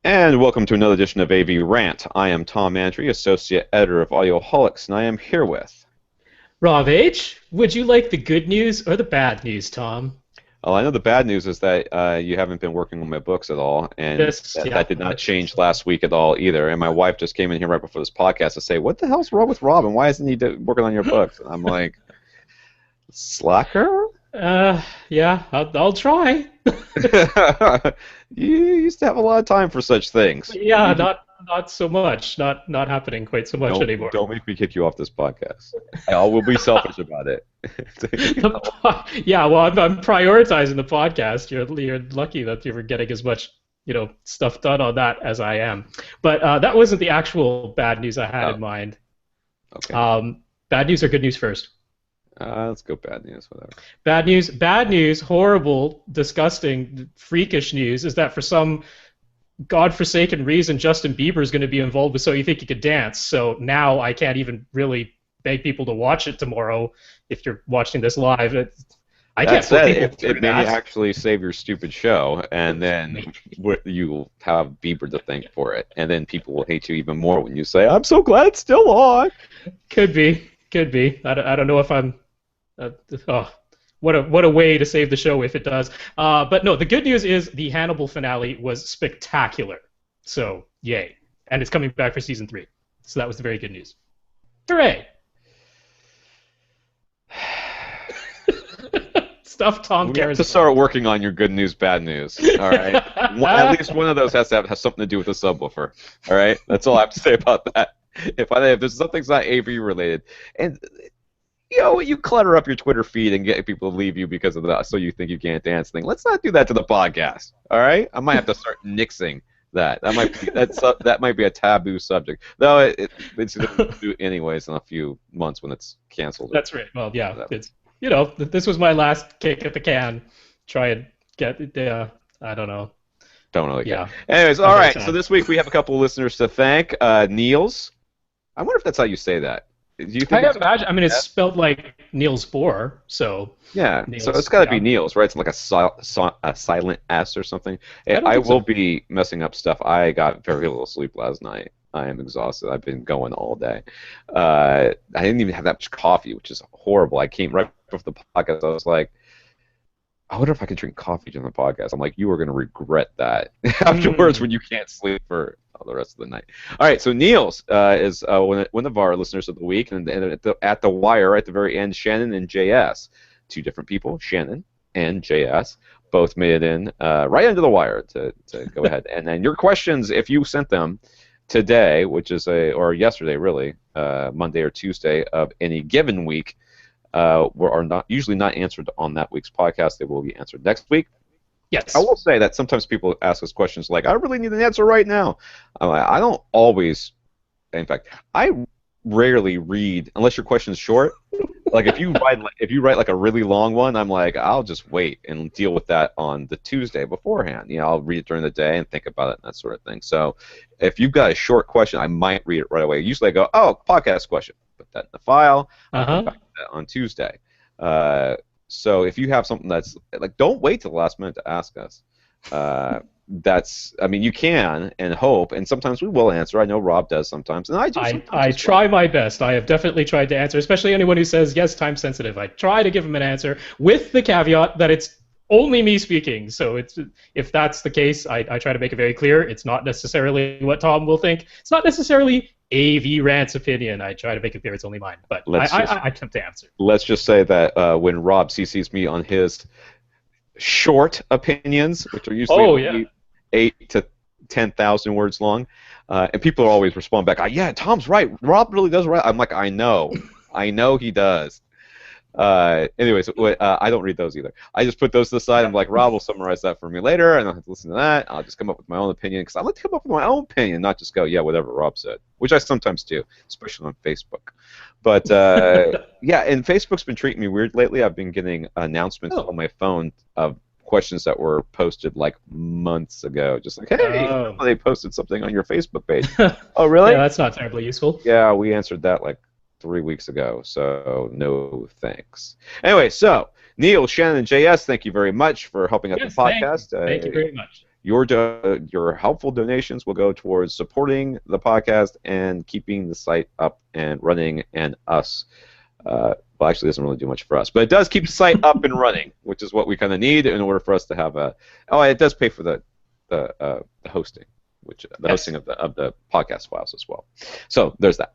And welcome to another edition of AV Rant. I am Tom Andry, Associate Editor of Audioholics, and I am here with... Rob H., would you like the good news or the bad news, Tom? Well, I know the bad news is that you haven't been working on my books at all, and that did not change last week at all either. And my wife just came in here right before this podcast to say, what the hell's wrong with Rob, and why isn't he working on your books? And I'm like, slacker? Yeah, I'll try. You used to have a lot of time for such things. Yeah, not so much. Not happening quite so much anymore. Don't make me kick you off this podcast. I will be selfish about it. Yeah, well, I'm prioritizing the podcast. You're lucky that you were getting as much stuff done on that as I am. But that wasn't the actual bad news I had in mind. Okay. Bad news or good news first? Let's go bad news, whatever. Bad news, horrible, disgusting, freakish news is that for some godforsaken reason, Justin Bieber is going to be involved with So You Think You Could Dance. So now I can't even really beg people to watch it tomorrow if you're watching this live. I can't put people through it may actually save your stupid show, and then you'll have Bieber to thank for it, and then people will hate you even more when you say, I'm so glad it's still on. Could be. I don't know if I'm... what a way to save the show if it does. But no, the good news is the Hannibal finale was spectacular. So, yay. And it's coming back for season 3. So that was the very good news. Hooray! Stuff Tom cares about. We have to start working on your good news, bad news. All right? At least one of those has to have something to do with the subwoofer. All right? That's all I have to say about that. If there's something's not AV related, and you clutter up your Twitter feed and get people to leave you because of the So You Think You Can't Dance thing. Let's not do that to the podcast. All right? I might have to start nixing that. That might be a taboo subject. Though it's going to do anyways in a few months when it's canceled. That's right. Well, yeah. It's this was my last kick at the can. Try and get I don't know. Don't really care. Anyways, all right. So this week we have a couple of listeners to thank. Niels. I wonder if that's how you say that. Do you think? I imagine. I mean, it's spelled like Niels Bohr, so. Yeah. Niels, so it's got to be Niels, right? It's like a silent S or something. I will be messing up stuff. I got very little sleep last night. I am exhausted. I've been going all day. I didn't even have that much coffee, which is horrible. I came right before the podcast. I was like, I wonder if I could drink coffee during the podcast. I'm like, you are going to regret that afterwards when you can't sleep for the rest of the night. All right, so Niels is one of our listeners of the week, and at the wire at the very end, Shannon and JS, two different people, Shannon and JS, both made it in right under the wire to go ahead. And then your questions, if you sent them today, which is or yesterday really, Monday or Tuesday of any given week, are usually not answered on that week's podcast. They will be answered next week. Yes. I will say that sometimes people ask us questions like, I really need an answer right now. I don't always, in fact, I rarely read, unless your question is short. Like if you write like a really long one, I'm like, I'll just wait and deal with that on the Tuesday beforehand. I'll read it during the day and think about it and that sort of thing. So if you've got a short question, I might read it right away. Usually I go, oh, podcast question. Put that in the file. I'll come back to that on Tuesday. So if you have something that's like, don't wait till the last minute to ask us. You can and hope, and sometimes we will answer. I know Rob does sometimes, and I do. I try my best. I have definitely tried to answer, especially anyone who says yes, time sensitive. I try to give them an answer with the caveat that it's only me speaking. So if that's the case, I try to make it very clear. It's not necessarily what Tom will think. It's not necessarily AV Rant's opinion. I try to make it clear it's only mine, but I attempt to answer. Let's just say that when Rob CCs me on his short opinions, which are usually 8 to 10,000 words long, and people always respond back, yeah, Tom's right. Rob really does right. I'm like, I know he does. Anyways, I don't read those either. I just put those to the side. I'm like, Rob will summarize that for me later, and I'll have to listen to that. I'll just come up with my own opinion, because I like to come up with my own opinion, not just go, yeah, whatever Rob said, which I sometimes do, especially on Facebook. But, yeah, and Facebook's been treating me weird lately. I've been getting announcements on my phone of questions that were posted like months ago. Just like, hey, they posted something on your Facebook page. Oh, really? Yeah, that's not terribly useful. Yeah, we answered that like 3 weeks ago, so no thanks. Anyway, so Niels, Shannon, and JS, thank you very much for helping out the podcast. Thank you very much. your helpful donations will go towards supporting the podcast and keeping the site up and running, and us. Well, actually, it doesn't really do much for us, but it does keep the site up and running, which is what we kind of need in order for us to have a. Oh, it does pay for the hosting, hosting of the podcast files as well. So there's that.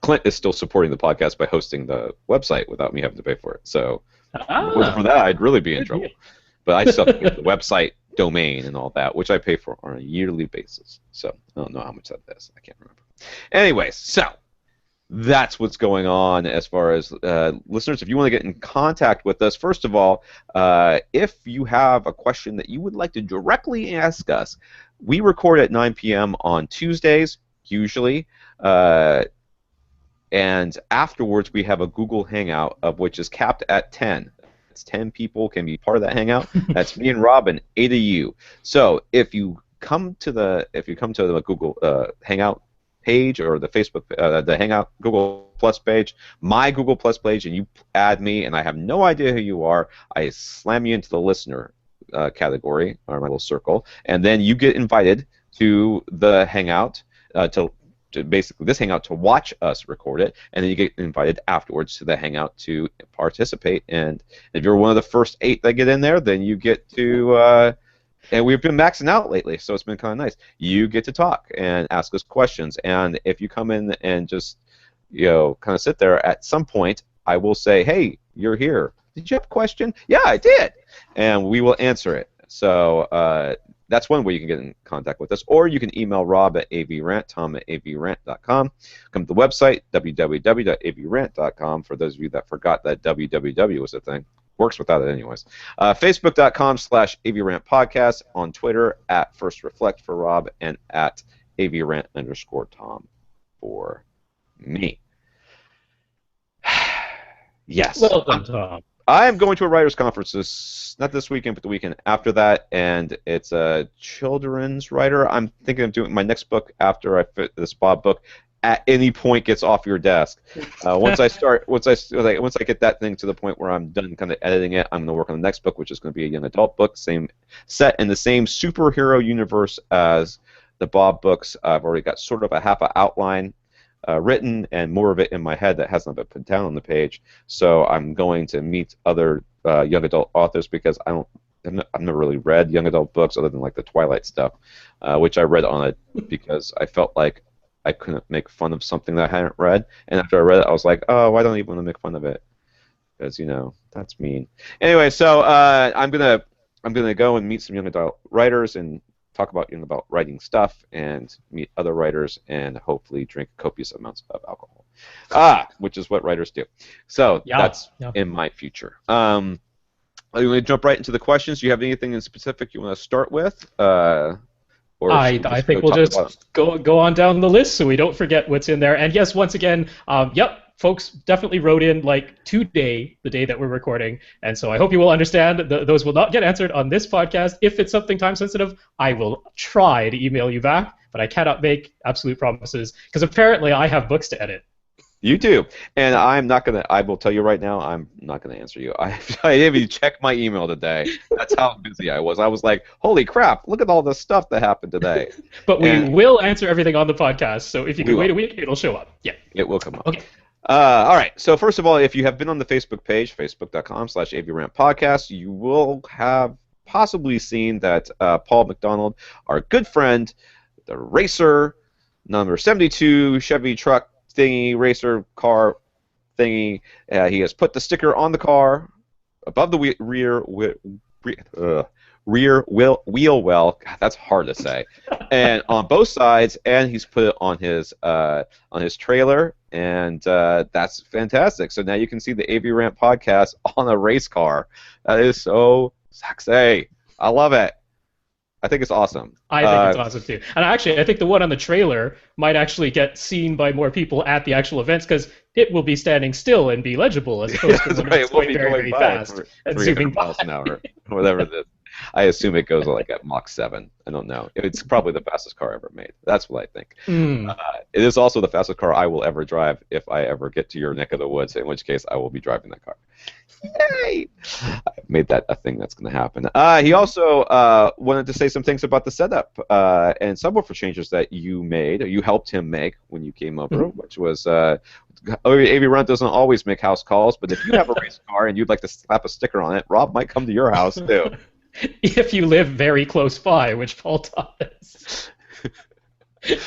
Clint is still supporting the podcast by hosting the website without me having to pay for it. So for that, I'd really be in trouble. But I still have to get the website domain and all that, which I pay for on a yearly basis. So I don't know how much that is. I can't remember. Anyways, so that's what's going on as far as listeners. If you want to get in contact with us, first of all, if you have a question that you would like to directly ask us, we record at 9 p.m. on Tuesdays, usually. And afterwards, we have a Google Hangout, of which is capped at 10. It's 10 people can be part of that Hangout. That's me and Rob and 8 of you. So if you come to the Google Hangout page or the Facebook, the Hangout Google Plus page, my Google Plus page, and you add me, and I have no idea who you are, I slam you into the listener category, or my little circle, and then you get invited to the Hangout, to basically this Hangout to watch us record it, and then you get invited afterwards to the Hangout to participate, and if you're one of the first 8 that get in there, then you get to... and we've been maxing out lately, so it's been kind of nice. You get to talk and ask us questions, and if you come in and just, kind of sit there, at some point, I will say, hey, you're here. Did you have a question? Yeah, I did. And we will answer it. So that's one way you can get in contact with us. Or you can email Rob at avrant, Tom at avrant.com. Come to the website, www.avrant.com, for those of you that forgot that www was a thing. Works without it anyways. Facebook.com/AVRantPodcast. On Twitter, at FirstReflect for Rob, and at AVRant_Tom for me. Yes. Well done, Tom. I am going to a writers' conference, not this weekend, but the weekend after that, and it's a children's writer. I'm thinking of doing my next book after I fit this Bob book. At any point gets off your desk. Once I get that thing to the point where I'm done kind of editing it, I'm going to work on the next book, which is going to be a young adult book, same set in the same superhero universe as the Bob books. I've already got sort of a half an outline written, and more of it in my head that hasn't been put down on the page. So I'm going to meet other young adult authors, because I've never really read young adult books other than like the Twilight stuff, which I read on it because I felt like I couldn't make fun of something that I hadn't read, and after I read it, I was like, oh, I don't even want to make fun of it, because that's mean. Anyway, so I'm gonna go and meet some young adult writers and talk about young adult writing stuff, and meet other writers, and hopefully drink copious amounts of alcohol, which is what writers do. So that's in my future. Are you going to jump right into the questions? Do you have anything in specific you want to start with? I think we'll just go on down the list so we don't forget what's in there. And yes, once again, folks definitely wrote in like today, the day that we're recording, and so I hope you will understand those will not get answered on this podcast. If it's something time sensitive, I will try to email you back, but I cannot make absolute promises, because apparently I have books to edit. You do, and I will tell you right now, I'm not gonna answer you. I didn't even check my email today. That's how busy I was. I was like, holy crap, look at all the stuff that happened today. But we will answer everything on the podcast, so if you can wait a week, it'll show up. Yeah. It will come up. Okay. All right, so first of all, if you have been on the Facebook page, facebook.com/AVRantPodcast, you will have possibly seen that Paul McDonald, our good friend, the racer, number 72 Chevy truck thingy, racer car thingy. He has put the sticker on the car above the rear wheel well. God, that's hard to say. And on both sides, and he's put it on his trailer, and that's fantastic. So now you can see the AV Rant podcast on a race car. That is so sexy. I love it. I think it's awesome. I think it's awesome too. And actually, I think the one on the trailer might actually get seen by more people at the actual events, because it will be standing still and be legible, as opposed to when it's going very, very fast and zooming by. Miles an hour, whatever it is. I assume it goes like at Mach 7. I don't know. It's probably the fastest car ever made. That's what I think. It is also the fastest car I will ever drive if I ever get to your neck of the woods, in which case I will be driving that car. Yay! I made that a thing that's going to happen. He also wanted to say some things about the setup and subwoofer changes that you made, or you helped him make when you came over, which was AV Rant doesn't always make house calls, but if you have a race car and you'd like to slap a sticker on it, Rob might come to your house too. If you live very close by, which Paul does.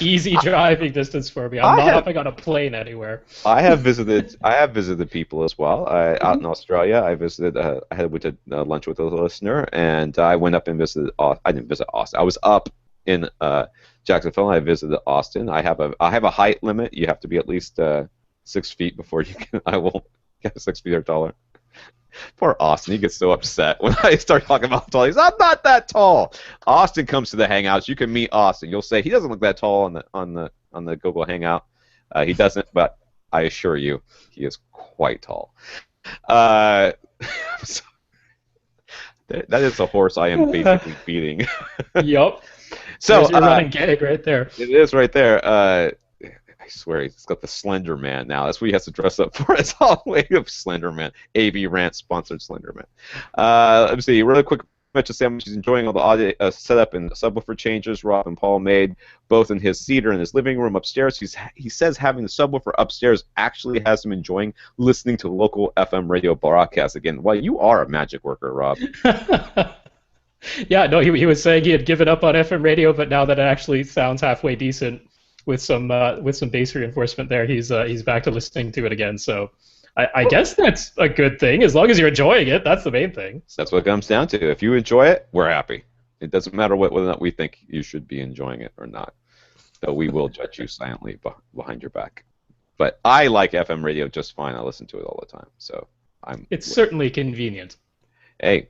Easy driving distance for me. I'm not hopping on a plane anywhere. I have visited people as well. Out in Australia, I visited. I went to lunch with a listener, and I went up and visited. I didn't visit Austin. I was up in Jacksonville, and I visited Austin. I have a height limit. You have to be at least 6 feet before you can. I will get 6 feet or taller. Poor Austin, he gets so upset when I start talking about how tall he is. I'm not that tall. Austin comes to the Hangouts. You can meet Austin. You'll say he doesn't look that tall on the Google Hangout. He doesn't, but I assure you, he is quite tall. That is a horse I am basically beating. Yup. So there's your running gag right there. It is right there. I swear he's got the Slender Man now. That's what he has to dress up for. It's all the way of Slender Man. AV Rant sponsored Slender Man. Let me see. Really quick mention to say how much he's enjoying all the audio setup and subwoofer changes Rob and Paul made, both in his theater and his living room upstairs. He says having the subwoofer upstairs actually has him enjoying listening to local FM radio broadcasts again. Well, you are a magic worker, Rob. Yeah, no, he was saying he had given up on FM radio, but now that it actually sounds halfway decent with some bass reinforcement there, he's back to listening to it again. So I guess that's a good thing. As long as you're enjoying it, that's the main thing. That's what it comes down to. If you enjoy it, we're happy. It doesn't matter whether or not we think you should be enjoying it or not. Though we will judge you silently behind your back. But I like FM radio just fine. I listen to it all the time. So It's certainly convenient. Hey,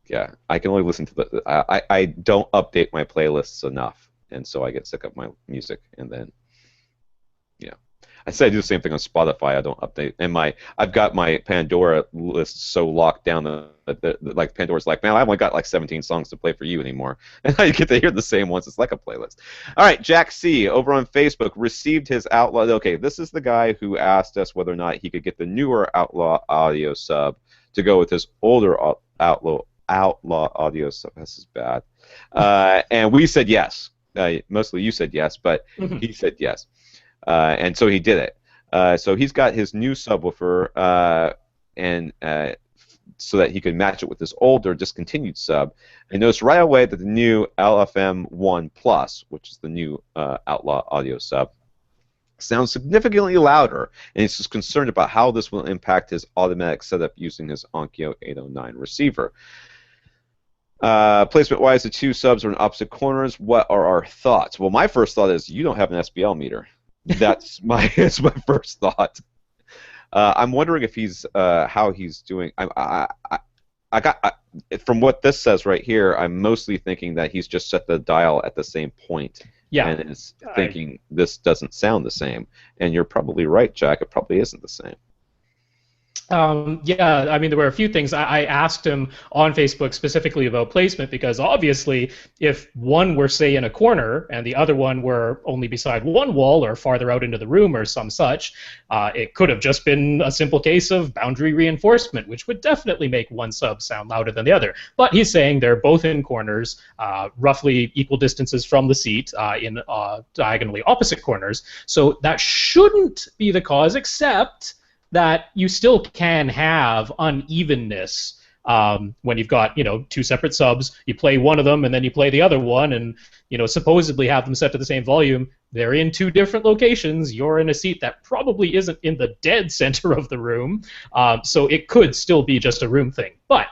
yeah. I can only listen to I don't update my playlists enough. And so I get sick of my music, and then, I say I do the same thing on Spotify. I don't update, and I've got my Pandora list so locked down that like Pandora's like, man, I only got like 17 songs to play for you anymore, and I get to hear the same ones. It's like a playlist. All right, Jack C over on Facebook received his Outlaw. Okay, this is the guy who asked us whether or not he could get the newer Outlaw Audio sub to go with his older Outlaw Audio sub. This is bad, and we said yes. Mostly you said yes, but he said yes. And so he did it. So he's got his new subwoofer and so that he could match it with his older discontinued sub. And notice right away that the new LFM-1 Plus, which is the new Outlaw Audio sub, sounds significantly louder, and he's just concerned about how this will impact his automatic setup using his Onkyo 809 receiver. Placement-wise, the two subs are in opposite corners. What are our thoughts? Well, my first thought is you don't have an SBL meter. That's my first thought. I'm wondering if he's how he's doing. From what this says right here, I'm mostly thinking that he's just set the dial at the same point. Yeah, and is thinking this doesn't sound the same. And you're probably right, Jack. It probably isn't the same. Yeah, I mean, there were a few things. I asked him on Facebook specifically about placement because obviously if one were, say, in a corner and the other one were only beside one wall or farther out into the room or some such, it could have just been a simple case of boundary reinforcement, which would definitely make one sub sound louder than the other. But he's saying they're both in corners, roughly equal distances from the seat in diagonally opposite corners. So that shouldn't be the cause, except that you still can have unevenness when you've got, two separate subs. You play one of them and then you play the other one, and supposedly have them set to the same volume. They're in two different locations. You're in a seat that probably isn't in the dead center of the room, so it could still be just a room thing. But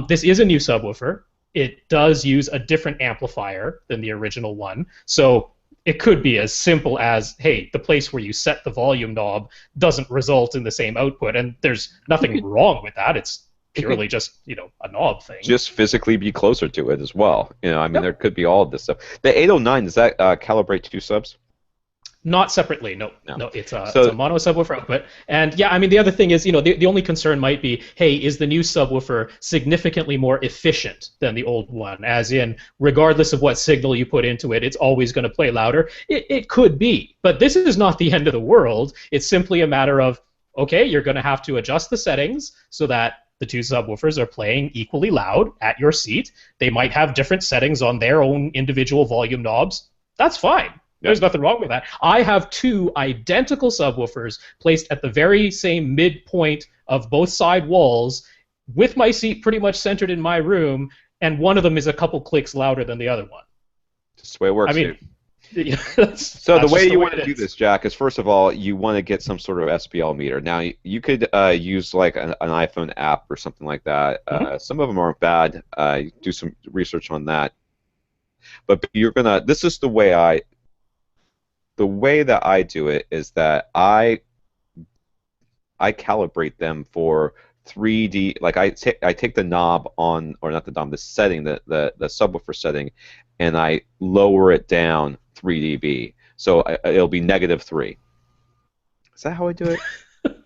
this is a new subwoofer. It does use a different amplifier than the original one, so it could be as simple as, hey, the place where you set the volume knob doesn't result in the same output, and there's nothing wrong with that. It's purely just, a knob thing. Just physically be closer to it as well. There could be all of this stuff. The 809, does that calibrate two subs? Not separately, no. No. No, it's a So mono subwoofer output. And yeah, I mean, the other thing is, the only concern might be, hey, is the new subwoofer significantly more efficient than the old one? As in, regardless of what signal you put into it, it's always going to play louder. It could be, but this is not the end of the world. It's simply a matter of, okay, you're going to have to adjust the settings so that the two subwoofers are playing equally loud at your seat. They might have different settings on their own individual volume knobs. That's fine. There's nothing wrong with that. I have two identical subwoofers placed at the very same midpoint of both side walls, with my seat pretty much centered in my room, and one of them is a couple clicks louder than the other one. That's the way it works, I mean, dude. So the way you want to do this, Jack, is first of all, you want to get some sort of SPL meter. Now, you could use like an iPhone app or something like that. Some of them aren't bad. Do some research on that. But you're gonna. This is the way that I do it is that I calibrate them for 3D. Like I take the knob on, or not the knob, the setting, the subwoofer setting, and I lower it down 3 dB. So it'll be -3. Is that how I do it?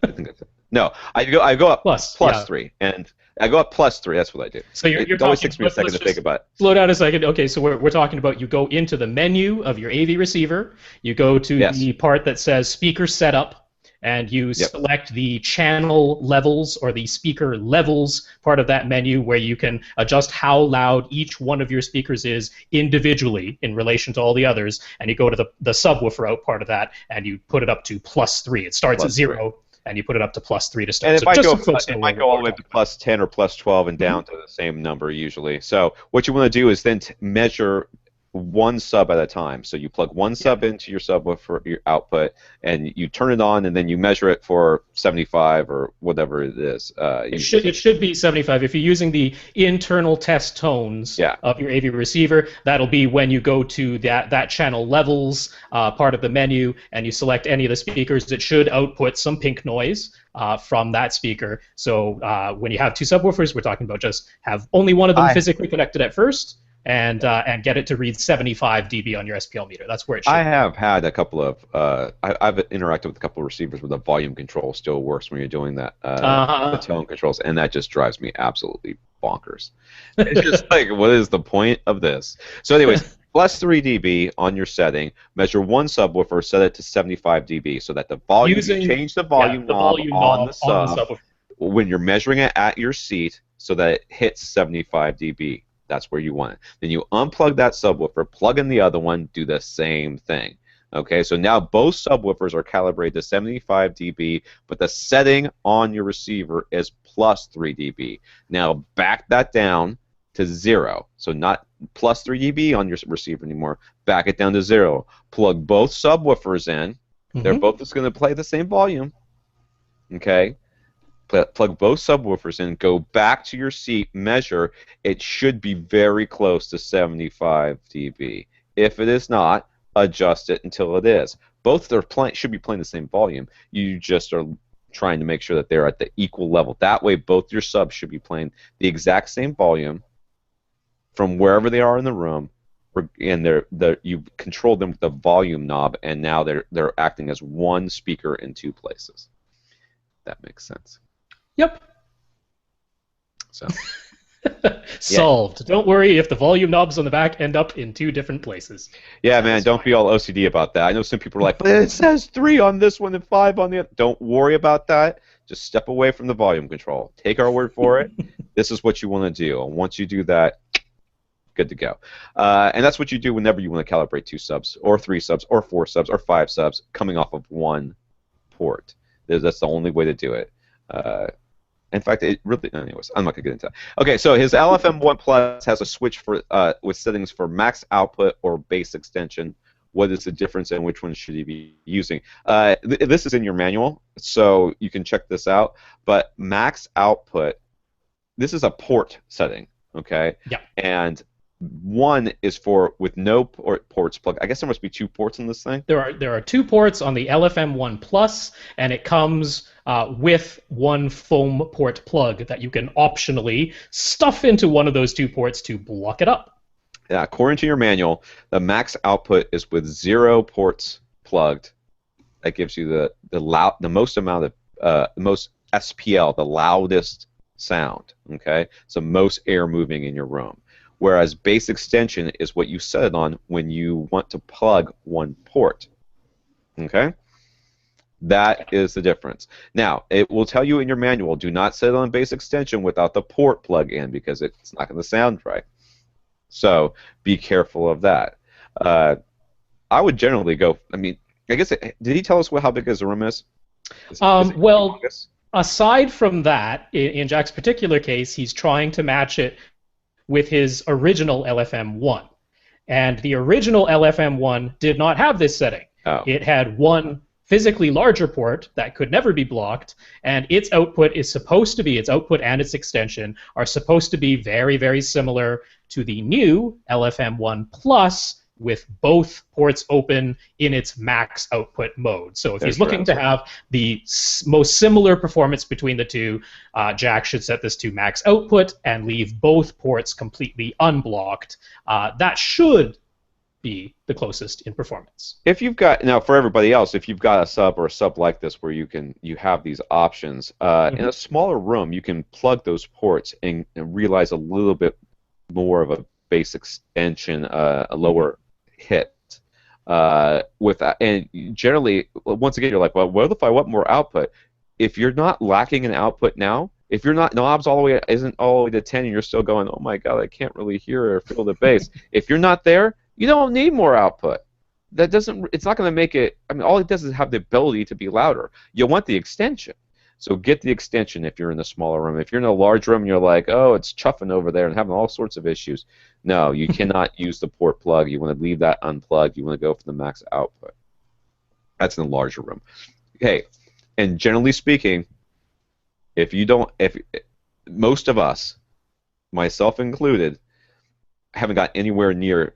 I think that's it. No, I go up plus 3, and I go up +3. That's what I do. So it always takes me a second to think about it. Slow down a second. Okay, so we're talking about, you go into the menu of your AV receiver, you go to the part that says speaker setup, and you select the channel levels or the speaker levels part of that menu, where you can adjust how loud each one of your speakers is individually in relation to all the others, and you go to the subwoofer out part of that, and you put it up to +3. It starts at 0. And you put it up to +3 to start. And it might go all the way up to +10 or +12 and down to the same number usually. So what you want to do is then measure one sub at a time. So you plug one sub into your subwoofer, your output, and you turn it on, and then you measure it for 75 or whatever it is. It should be 75. If you're using the internal test tones of your AV receiver, that'll be when you go to that channel levels part of the menu, and you select any of the speakers. It should output some pink noise from that speaker. So when you have two subwoofers, we're talking about just have only one of them physically connected at first, and get it to read 75 dB on your SPL meter. That's where it should. I have had a couple of I've interacted with a couple of receivers where the volume control still works when you're doing that, the tone controls, and that just drives me absolutely bonkers. It's just like, what is the point of this? So anyways, +3 dB on your setting, measure one subwoofer, set it to 75 dB so that the volume, you change the volume knob on the sub when you're measuring it at your seat so that it hits 75 dB. That's where you want it. Then you unplug that subwoofer, plug in the other one, do the same thing. Okay, so now both subwoofers are calibrated to 75 dB, but the setting on your receiver is +3 dB. Now back that down to 0. So not +3 dB on your receiver anymore. Back it down to 0. Plug both subwoofers in. They're both just going to play the same volume. Okay. Plug both subwoofers in, go back to your seat, measure. It should be very close to 75 dB. If it is not, adjust it until it is. Both should be playing the same volume. You just are trying to make sure that they're at the equal level. That way, both your subs should be playing the exact same volume from wherever they are in the room, and you control them with the volume knob, and now they're acting as one speaker in two places. That makes sense. Yep. So solved. Don't worry if the volume knobs on the back end up in two different places. Yeah, man, don't be all OCD about that. I know some people are like, but it says 3 on this one and 5 on the other. Don't worry about that. Just step away from the volume control. Take our word for it. This is what you want to do. And once you do that, good to go. And that's what you do whenever you want to calibrate 2 subs, or 3 subs, or 4 subs, or 5 subs coming off of one port. That's the only way to do it. In fact, it really. Anyways, I'm not gonna get into that. Okay, so his LFM-1 Plus has a switch for with settings for max output or bass extension. What is the difference, and which one should he be using? This is in your manual, so you can check this out. But max output, this is a port setting, okay? Yeah. And one is for with no ports plugged. I guess there must be 2 ports in this thing. There are 2 ports on the LFM-1 Plus, and it comes with one foam port plug that you can optionally stuff into one of those 2 ports to block it up. Yeah, according to your manual, the max output is with 0 ports plugged, that gives you the most amount of the most SPL, the loudest sound. Okay, so most air moving in your room. Whereas base extension is what you set it on when you want to plug one port. Okay, that is the difference. Now, it will tell you in your manual, do not set it on base extension without the port plug in because it's not going to sound right. So be careful of that. I would generally go. I mean, I guess did he tell us how big his room is? Well, aside from that, in Jack's particular case, he's trying to match it with his original LFM-1. And the original LFM-1 did not have this setting. Oh. It had one physically larger port that could never be blocked, and its output is supposed to be, its output and its extension are supposed to be very, very similar to the new LFM-1 Plus, with both ports open in its max output mode. So if he's looking to have the most similar performance between the two, Jack should set this to max output and leave both ports completely unblocked. That should be the closest in performance. If you've got, now for everybody else, if you've got a sub or a sub like this where you have these options, in a smaller room you can plug those ports and realize a little bit more of a base extension, a lower hit with that. And generally, once again, you're like, well, what if I want more output? If you're not lacking in output now, if you're not knobs all the way isn't all the way to 10 and you're still going, oh my god, I can't really hear or feel the bass. If you're not there, you don't need more output. That doesn't, it's not going to make it, I mean, all it does is have the ability to be louder. You want the extension. So get the extension if you're in the smaller room. If you're in a large room and you're like, oh, it's chuffing over there and having all sorts of issues. No, you cannot use the port plug. You want to leave that unplugged. You want to go for the max output. That's in a larger room. Okay, and generally speaking, if most of us, myself included, haven't got anywhere near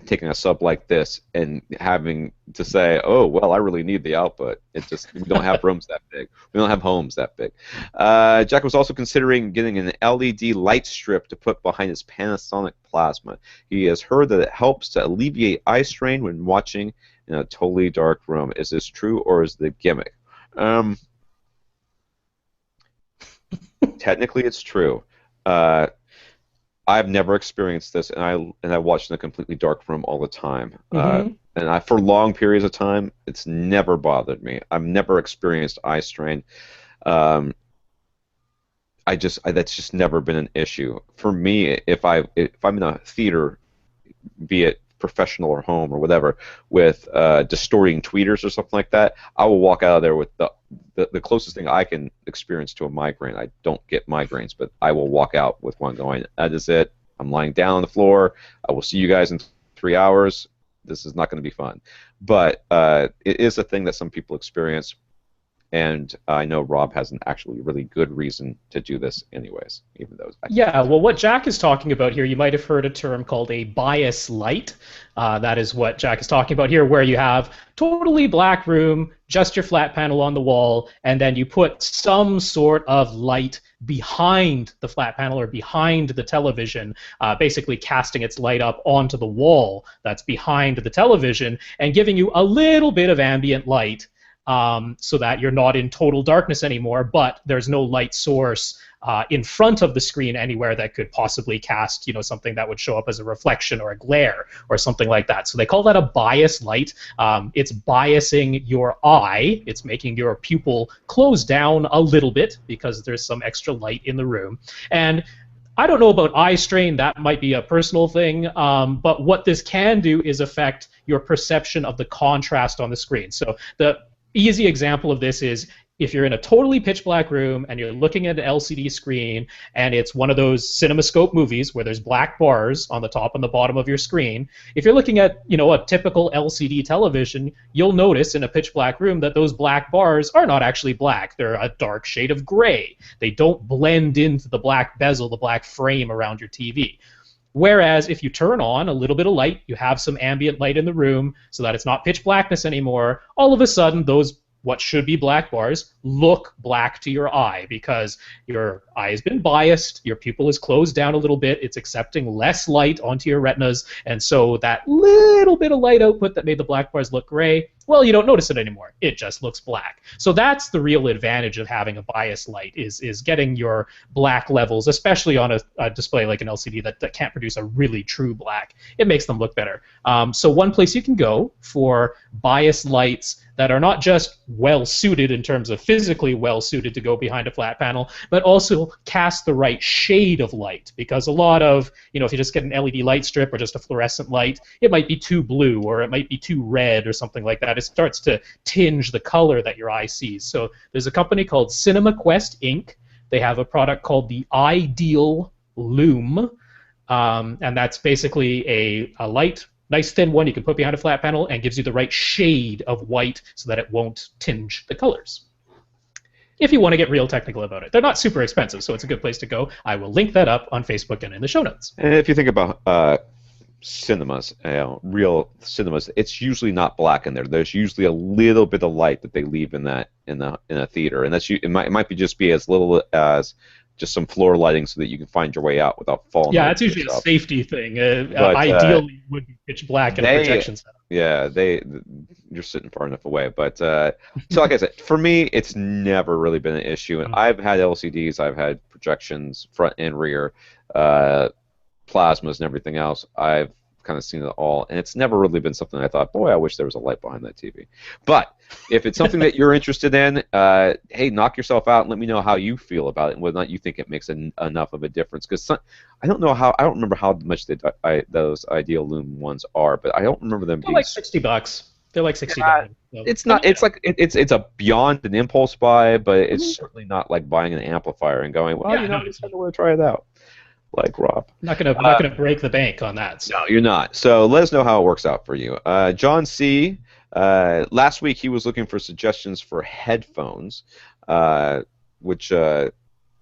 taking a sub like this and having to say, oh, well, I really need the output. It just, we don't have rooms that big. We don't have homes that big. Jack was also considering getting an LED light strip to put behind his Panasonic plasma. He has heard that it helps to alleviate eye strain when watching in a totally dark room. Is this true or is it a gimmick? Technically, it's true. I've never experienced this, and I watch in a completely dark room all the time. And for long periods of time, it's never bothered me. I've never experienced eye strain. That's just never been an issue for me. If I'm in a theater, be it professional or home or whatever, with distorting tweeters or something like that, I will walk out of there with the closest thing I can experience to a migraine. I don't get migraines, but I will walk out with one going, that is it. I'm lying down on the floor. I will see you guys in 3 hours. This is not going to be fun. But it is a thing that some people experience, and I know Rob has an actually really good reason to do this anyways, even though yeah, well, what Jack is talking about here, you might have heard a term called a bias light. That is what Jack is talking about here, where you have totally black room, just your flat panel on the wall, and then you put some sort of light behind the flat panel or behind the television, basically casting its light up onto the wall that's behind the television and giving you a little bit of ambient light. So that you're not in total darkness anymore, but there's no light source in front of the screen anywhere that could possibly cast, you know, something that would show up as a reflection or a glare or something like that. So they call that a bias light. It's biasing your eye. It's making your pupil close down a little bit because there's some extra light in the room. And I don't know about eye strain, that might be a personal thing, but what this can do is affect your perception of the contrast on the screen. So the easy example of this is if you're in a totally pitch black room and you're looking at an LCD screen and it's one of those CinemaScope movies where there's black bars on the top and the bottom of your screen, if you're looking at, you know, a typical LCD television, you'll notice in a pitch black room that those black bars are not actually black. They're a dark shade of gray. They don't blend into the black bezel, the black frame around your TV. Whereas if you turn on a little bit of light, you have some ambient light in the room so that it's not pitch blackness anymore, all of a sudden those what should be black bars look black to your eye because your eye has been biased, your pupil is closed down a little bit, it's accepting less light onto your retinas, and so that little bit of light output that made the black bars look gray, well, you don't notice it anymore. It just looks black. So that's the real advantage of having a biased light is getting your black levels, especially on a display like an LCD that can't produce a really true black. It makes them look better. So one place you can go for biased lights that are not just well-suited in terms of physically well-suited to go behind a flat panel, but also cast the right shade of light. Because a lot of, if you just get an LED light strip or just a fluorescent light, it might be too blue or it might be too red or something like that. It starts to tinge the color that your eye sees. So there's a company called Cinema Quest Inc. They have a product called the Ideal Lume, and that's basically a light, nice thin one you can put behind a flat panel and gives you the right shade of white so that it won't tinge the colors. If you want to get real technical about it. They're not super expensive, so it's a good place to go. I will link that up on Facebook and in the show notes. And if you think about cinemas, real cinemas, it's usually not black in there. There's usually a little bit of light that they leave in a theater, and that's it might just be as little as just some floor lighting so that you can find your way out without falling. Yeah, it's usually a safety thing. Ideally, it would be pitch black in a projection setup. Yeah, you're sitting far enough away. But so like I said, for me, it's never really been an issue. And I've had LCDs, I've had projections, front and rear, plasmas and everything else. I've kind of seen it all, and it's never really been something I thought, boy, I wish there was a light behind that TV. But if it's something that you're interested in, hey, knock yourself out and let me know how you feel about it and whether or not you think it makes enough of a difference. Because I don't remember how much those Ideal Lume ones are, but I don't remember them being like $60. They're like $60. So. It's not. It's like it's a beyond an impulse buy, but it's certainly not like buying an amplifier and going, well, I just kind of want to try it out. Like Rob. Not gonna break the bank on that. So. No, you're not. So let us know how it works out for you. John C. Last week he was looking for suggestions for headphones, which I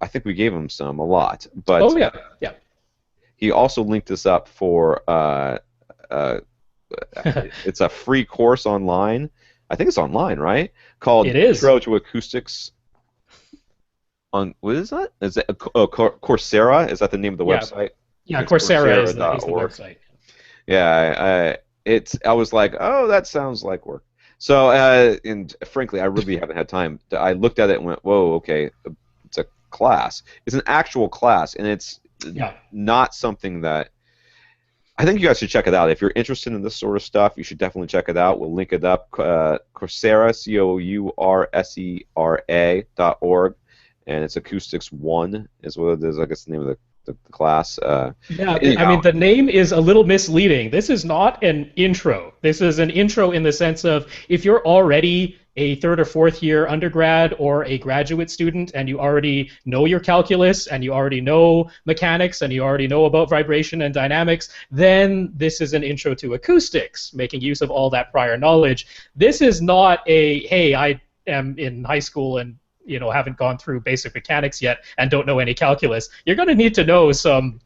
think we gave him a lot. But yeah. He also linked us up for it's a free course online. I think it's online, right? Called Intro to Acoustics. On what is that? Is it Coursera? Is that the name of the website? Yeah, Coursera is the website. Yeah, I was like, oh, that sounds like work. So, and frankly, I really haven't had time. I looked at it and went, whoa, okay, it's a class. It's an actual class, and it's not something that. I think you guys should check it out. If you're interested in this sort of stuff, you should definitely check it out. We'll link it up. Coursera, COURSERA.org. And it's Acoustics 1 is what it is, I guess the name of the class. I mean, the name is a little misleading. This is not an intro. This is an intro in the sense of if you're already a third or fourth year undergrad or a graduate student and you already know your calculus and you already know mechanics and you already know about vibration and dynamics, then this is an intro to acoustics, making use of all that prior knowledge. This is not hey, I am in high school and haven't gone through basic mechanics yet and don't know any calculus. You're going to need to know some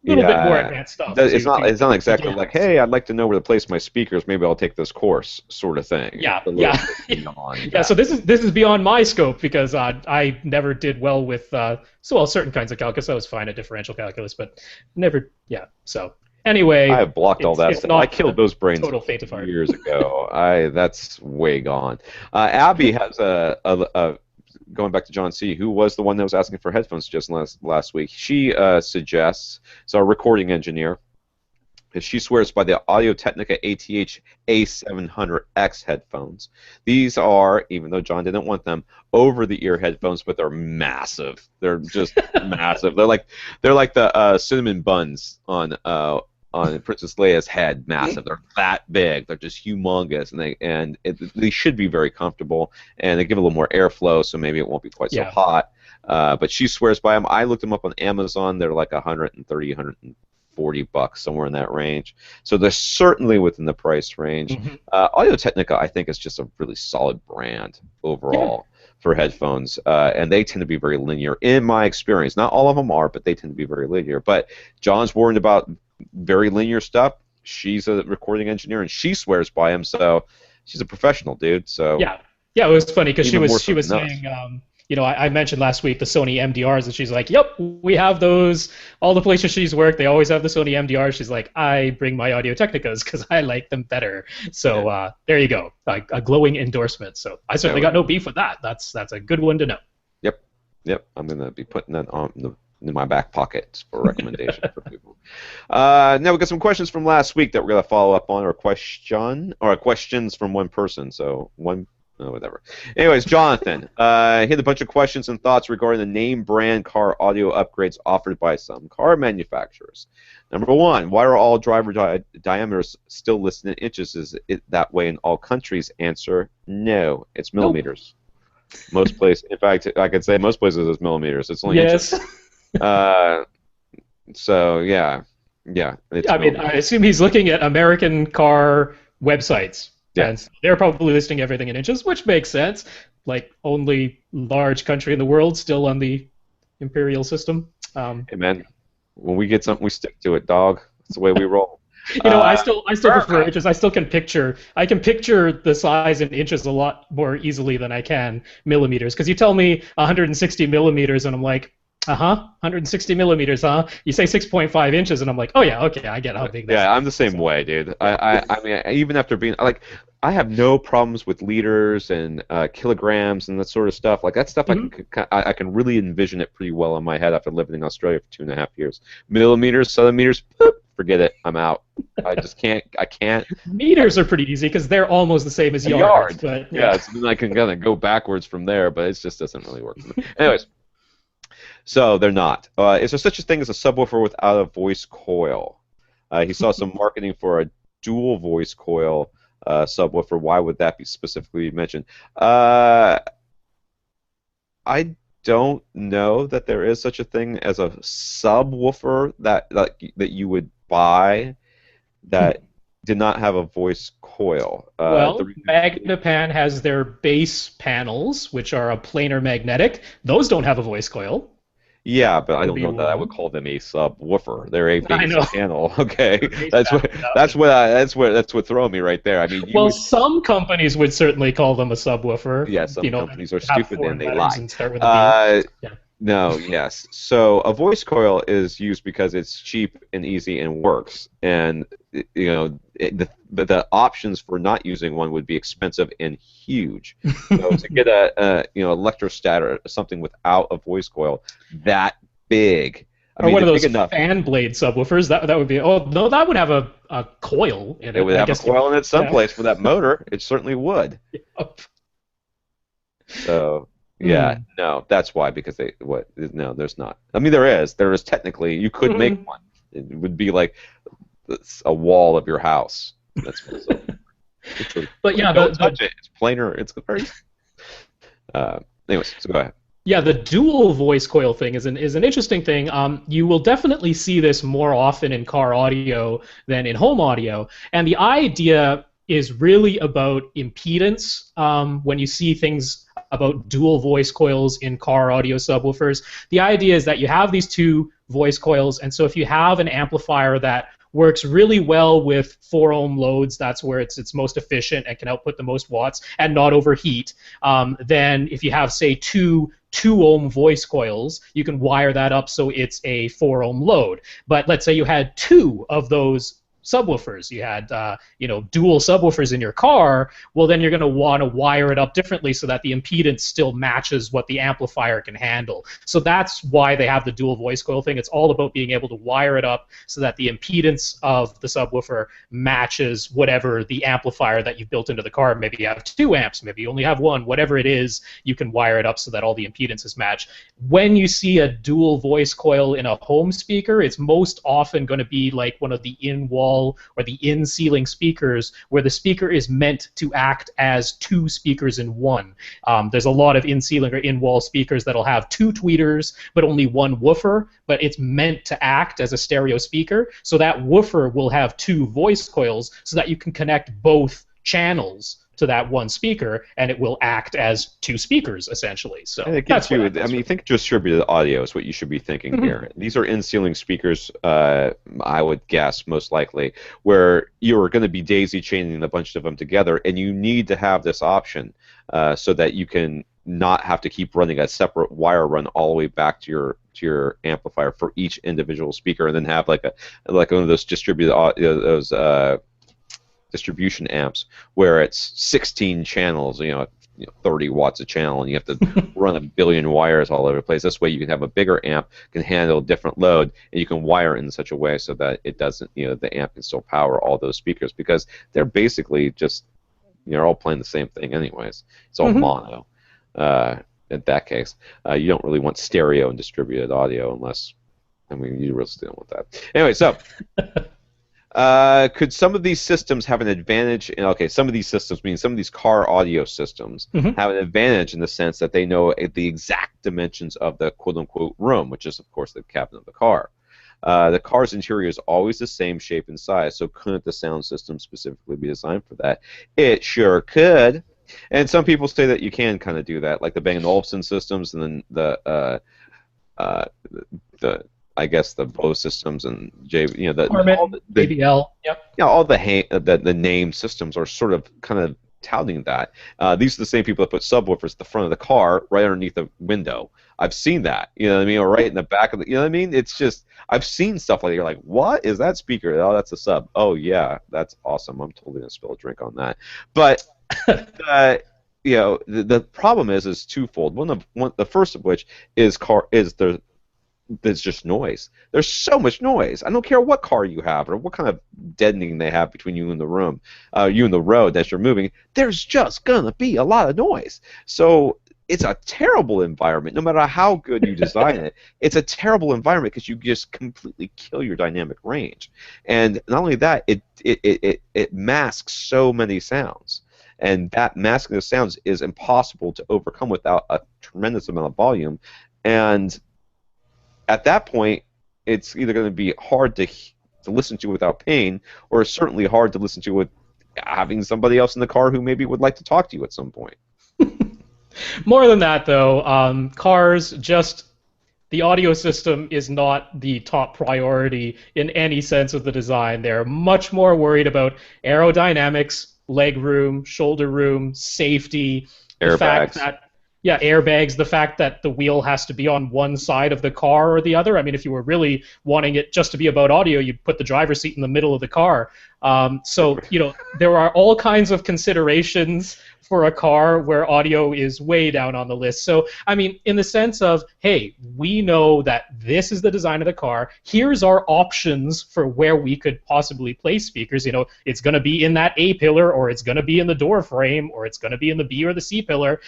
little bit more advanced stuff. It's not exactly like, hey, I'd like to know where to place my speakers. Maybe I'll take this course, sort of thing. Yeah. So this is beyond my scope because I never did well with certain kinds of calculus. I was fine at differential calculus, but never. Yeah. So. Anyway, I have blocked all that stuff. I killed those brains years ago. That's way gone. Abby has going back to John C., who was the one that was asking for headphones just last week. She suggests, so our recording engineer, she swears by the Audio-Technica ATH A700X headphones. These are, even though John didn't want them, over-the-ear headphones, but they're massive. They're just massive. They're like the cinnamon buns on Princess Leia's head. Massive. They're that big. They're just humongous, and they should be very comfortable, and they give a little more airflow, so maybe it won't be quite so hot. But she swears by them. I looked them up on Amazon. They're like $130, $140, somewhere in that range. So they're certainly within the price range. Mm-hmm. Audio-Technica, I think, is just a really solid brand overall for headphones, and they tend to be very linear in my experience. Not all of them are, but they tend to be very linear. But John's worried about very linear stuff. She's a recording engineer, and she swears by him, so she's a professional, dude. So Yeah, it was funny because Even more she so was than us. saying, I mentioned last week the Sony MDRs, and she's like, "Yep, we have those. All the places she's worked, they always have the Sony MDRs." She's like, "I bring my Audio Technicas because I like them better." So there you go, a glowing endorsement. So I certainly got no beef with that. That's a good one to know. Yep, yep. I'm gonna be putting that in my back pocket for recommendation for people. Now we got some questions from last week that we're gonna follow up on, or questions from one person. So one. Oh, whatever. Anyways, Jonathan, he had a bunch of questions and thoughts regarding the name brand car audio upgrades offered by some car manufacturers. Number one, why are all driver diameters still listed in inches? Is it that way in all countries? Answer, no. It's millimeters. Nope. Most places, in fact, I could say most places it's millimeters. It's only inches. So, yeah. I mean, I assume he's looking at American car websites. Yeah. And they're probably listing everything in inches, which makes sense. Like, only large country in the world still on the imperial system. Hey, man, when we get something, we stick to it, dog. That's the way we roll. I still prefer inches. I can picture the size in inches a lot more easily than I can millimeters. Because you tell me 160 millimeters, and I'm like, 160 millimeters, huh? You say 6.5 inches, and I'm like, oh yeah, okay, I get how big that is. Yeah, I'm the same way, dude. I mean, even after being like, I have no problems with liters and kilograms and that sort of stuff. Like that stuff, I can really envision it pretty well in my head after living in Australia for 2.5 years. Millimeters, centimeters, forget it. I'm out. I just can't. I can't. Meters are pretty easy because they're almost the same as yards. But yeah, so then I can kind of go backwards from there, but it just doesn't really work for me. Anyways. So they're not. Is there such a thing as a subwoofer without a voice coil? He saw some marketing for a dual voice coil subwoofer. Why would that be specifically mentioned? I don't know that there is such a thing as a subwoofer that you would buy that did not have a voice coil. Well, Magnepan has their base panels, which are a planar magnetic. Those don't have a voice coil. Yeah, but I don't know that I would call them a subwoofer. They're a base panel. Okay, that's what throwing me right there. I mean, some companies would certainly call them a subwoofer. Yeah, some companies are stupid and they lie. And start with a B. Yeah. No, yes. So a voice coil is used because it's cheap and easy and works. And the options for not using one would be expensive and huge. So to get a electrostat or something without a voice coil that big. Or one of those fan blade subwoofers. That would be. Oh no, that would have a coil in it. It would have a coil in it someplace for that motor. It certainly would. Yep. So. Yeah, no, that's why, because no, there's not. I mean, there is technically, you could make one. It would be like a wall of your house. That's what but yeah, don't touch it. It's planar. It's very. Anyways, so go ahead. Yeah, the dual voice coil thing is an interesting thing. You will definitely see this more often in car audio than in home audio, and the idea is really about impedance. When you see things about dual voice coils in car audio subwoofers, the idea is that you have these two voice coils, and so if you have an amplifier that works really well with 4 ohm loads, that's where it's most efficient and can output the most watts and not overheat, then if you have, say, two 2 ohm voice coils, you can wire that up so it's a 4 ohm load. But let's say you had 2 of those subwoofers, you had dual subwoofers in your car, well then you're going to want to wire it up differently so that the impedance still matches what the amplifier can handle. So that's why they have the dual voice coil thing. It's all about being able to wire it up so that the impedance of the subwoofer matches whatever the amplifier that you've built into the car. Maybe you have 2 amps, maybe you only have 1, whatever it is, you can wire it up so that all the impedances match. When you see a dual voice coil in a home speaker, it's most often going to be like one of the in-wall or the in-ceiling speakers where the speaker is meant to act as 2 speakers in one. There's a lot of in-ceiling or in-wall speakers that'll have 2 tweeters but only 1 woofer, but it's meant to act as a stereo speaker. So that woofer will have 2 voice coils so that you can connect both channels to that one speaker, and it will act as two speakers essentially. So and it that's gives you, what I mean, think distributed audio is what you should be thinking here. These are in-ceiling speakers, I would guess, most likely, where you're going to be daisy chaining a bunch of them together, and you need to have this option so that you can not have to keep running a separate wire run all the way back to your amplifier for each individual speaker, and then have like one of those distributed distribution amps where it's 16 channels, 30 watts a channel, and you have to run a billion wires all over the place. This way you can have a bigger amp, can handle a different load, and you can wire it in such a way so that it doesn't, the amp can still power all those speakers, because they're basically just, they're all playing the same thing anyways. It's all mono. In that case, you don't really want stereo and distributed audio unless, I mean, you really don't want that. Anyway, so could some of these systems have an advantage? Okay, some of these systems, meaning some of these car audio systems, have an advantage in the sense that they know the exact dimensions of the quote-unquote room, which is, of course, the cabin of the car. The car's interior is always the same shape and size, so couldn't the sound system specifically be designed for that? It sure could. And some people say that you can kind of do that, like the Bang & Olufsen systems, and then the I guess the Bose systems and Harman, all the ABL, yep. All the name systems are sort of kind of touting that. These are the same people that put subwoofers at the front of the car, right underneath the window. I've seen that, you know what I mean, or right in the back of the, you know what I mean? It's just, I've seen stuff like that. You're like, what is that speaker? Oh, that's a sub. Oh yeah, that's awesome. I'm totally gonna spill a drink on that. But the problem is twofold. The first of which is there's just noise. There's so much noise. I don't care what car you have or what kind of deadening they have between you and the room, you and the road that you're moving. There's just gonna be a lot of noise. So it's a terrible environment. No matter how good you design it, it's a terrible environment because you just completely kill your dynamic range. And not only that, it masks so many sounds. And that masking of sounds is impossible to overcome without a tremendous amount of volume. And at that point, it's either going to be hard to listen to without pain, or it's certainly hard to listen to with having somebody else in the car who maybe would like to talk to you at some point. More than that, though, cars, just the audio system is not the top priority in any sense of the design. They're much more worried about aerodynamics, leg room, shoulder room, safety, the fact that airbags, the fact that the wheel has to be on one side of the car or the other. I mean, if you were really wanting it just to be about audio, you'd put the driver's seat in the middle of the car. So, there are all kinds of considerations for a car where audio is way down on the list. So, I mean, in the sense of, hey, we know that this is the design of the car. Here's our options for where we could possibly place speakers. It's going to be in that A pillar, or it's going to be in the door frame, or it's going to be in the B or the C pillar.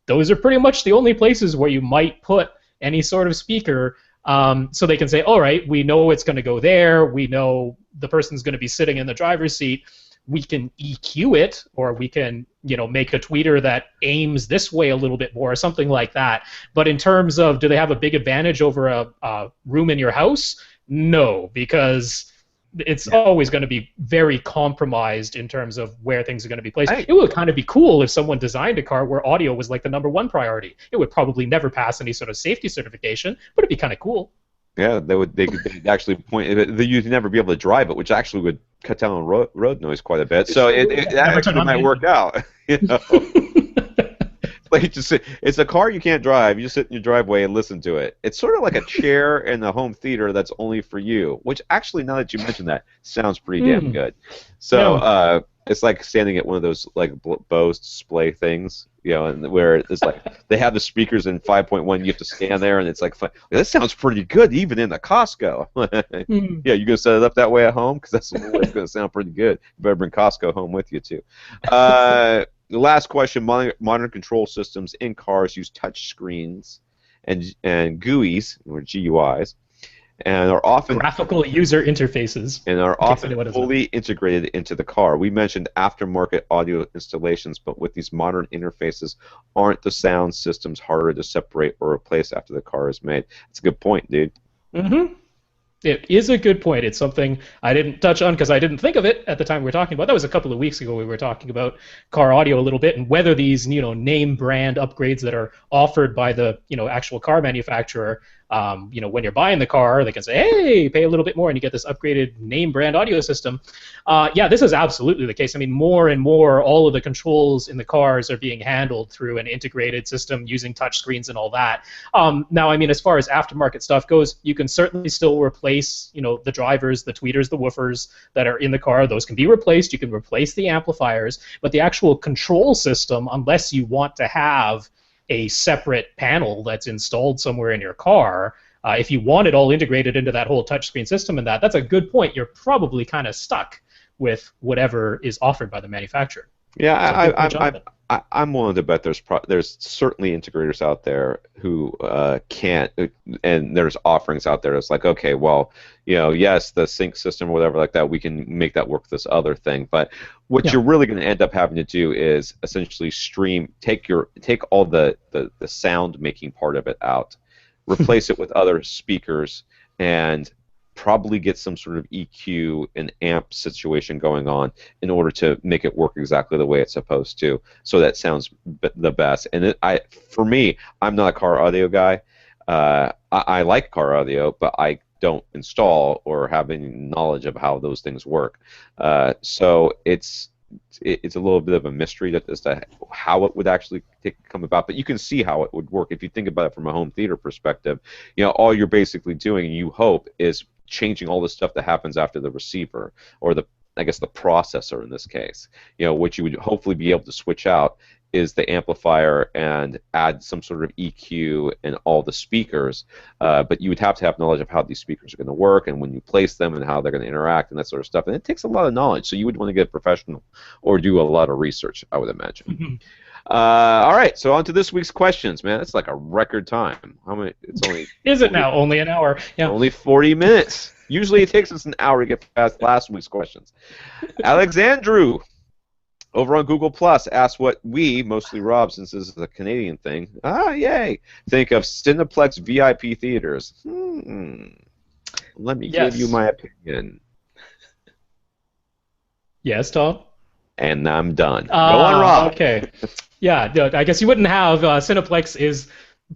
Those are pretty much the only places where you might put any sort of speaker, so they can say, all right, we know it's going to go there. We know the person's going to be sitting in the driver's seat. We can EQ it, or we can, make a tweeter that aims this way a little bit more, or something like that. But in terms of, do they have a big advantage over a room in your house? No, because it's always going to be very compromised in terms of where things are going to be placed. It would kind of be cool if someone designed a car where audio was like the #1 priority. It would probably never pass any sort of safety certification, but it'd be kind of cool. Yeah, they'd actually point. You'd never be able to drive it, which actually would cut down on road noise quite a bit. So it actually might work out. It's a car you can't drive. You just sit in your driveway and listen to it. It's sort of like a chair in the home theater that's only for you. Which actually, now that you mention that, sounds pretty damn good. So it's like standing at one of those like Bose display things, and where it's like they have the speakers in 5.1. You have to stand there, and it's like, this sounds pretty good, even in the Costco. Yeah, you gonna set it up that way at home, because that's the way it's gonna sound pretty good. You better bring Costco home with you too. The last question: modern control systems in cars use touch screens and GUIs, or GUIs, and are often graphical user interfaces, and are often fully integrated into the car. We mentioned aftermarket audio installations, but with these modern interfaces, aren't the sound systems harder to separate or replace after the car is made? That's a good point, dude. It is a good point. It's something I didn't touch on because I didn't think of it at the time we were talking about. That was a couple of weeks ago. We were talking about car audio a little bit and whether these, name brand upgrades that are offered by the, actual car manufacturer, when you're buying the car, they can say, hey, pay a little bit more and you get this upgraded name brand audio system. Yeah, this is absolutely the case. I mean, more and more, all of the controls in the cars are being handled through an integrated system using touch screens and all that. Now, I mean, as far as aftermarket stuff goes, you can certainly still replace, the drivers, the tweeters, the woofers that are in the car. Those can be replaced. You can replace the amplifiers, but the actual control system, unless you want to have a separate panel that's installed somewhere in your car, if you want it all integrated into that whole touchscreen system and that's a good point. You're probably kind of stuck with whatever is offered by the manufacturer. Yeah, I'm willing to bet there's certainly integrators out there who can't, and there's offerings out there that's like, okay, well, yes, the sync system or whatever like that, we can make that work with this other thing, but what you're really going to end up having to do is essentially take all the sound making part of it out, replace it with other speakers, and probably get some sort of EQ and amp situation going on in order to make it work exactly the way it's supposed to, so that sounds the best. And for me, I'm not a car audio guy. I like car audio, but I don't install or have any knowledge of how those things work. So it's a little bit of a mystery as to how it would actually come about, but you can see how it would work if you think about it from a home theater perspective. All you're basically doing, you hope, is changing all the stuff that happens after the receiver, or the processor in this case. What you would hopefully be able to switch out is the amplifier and add some sort of EQ and all the speakers, but you would have to have knowledge of how these speakers are going to work and when you place them and how they're going to interact and that sort of stuff. And it takes a lot of knowledge, so you would want to get a professional or do a lot of research, I would imagine. Mm-hmm. All right, so on to this week's questions, man. It's like a record time. How many? It's only. Is it now? Only an hour. Yeah. Only 40 minutes. Usually it takes us an hour to get past last week's questions. Alexandru, over on Google Plus, asked what we, mostly Rob, since this is a Canadian thing, yay, think of Cineplex VIP theaters. Let me give you my opinion. Yes, Tom? And I'm done. Go on, Rob. Okay. Yeah, I guess you wouldn't have. Cineplex is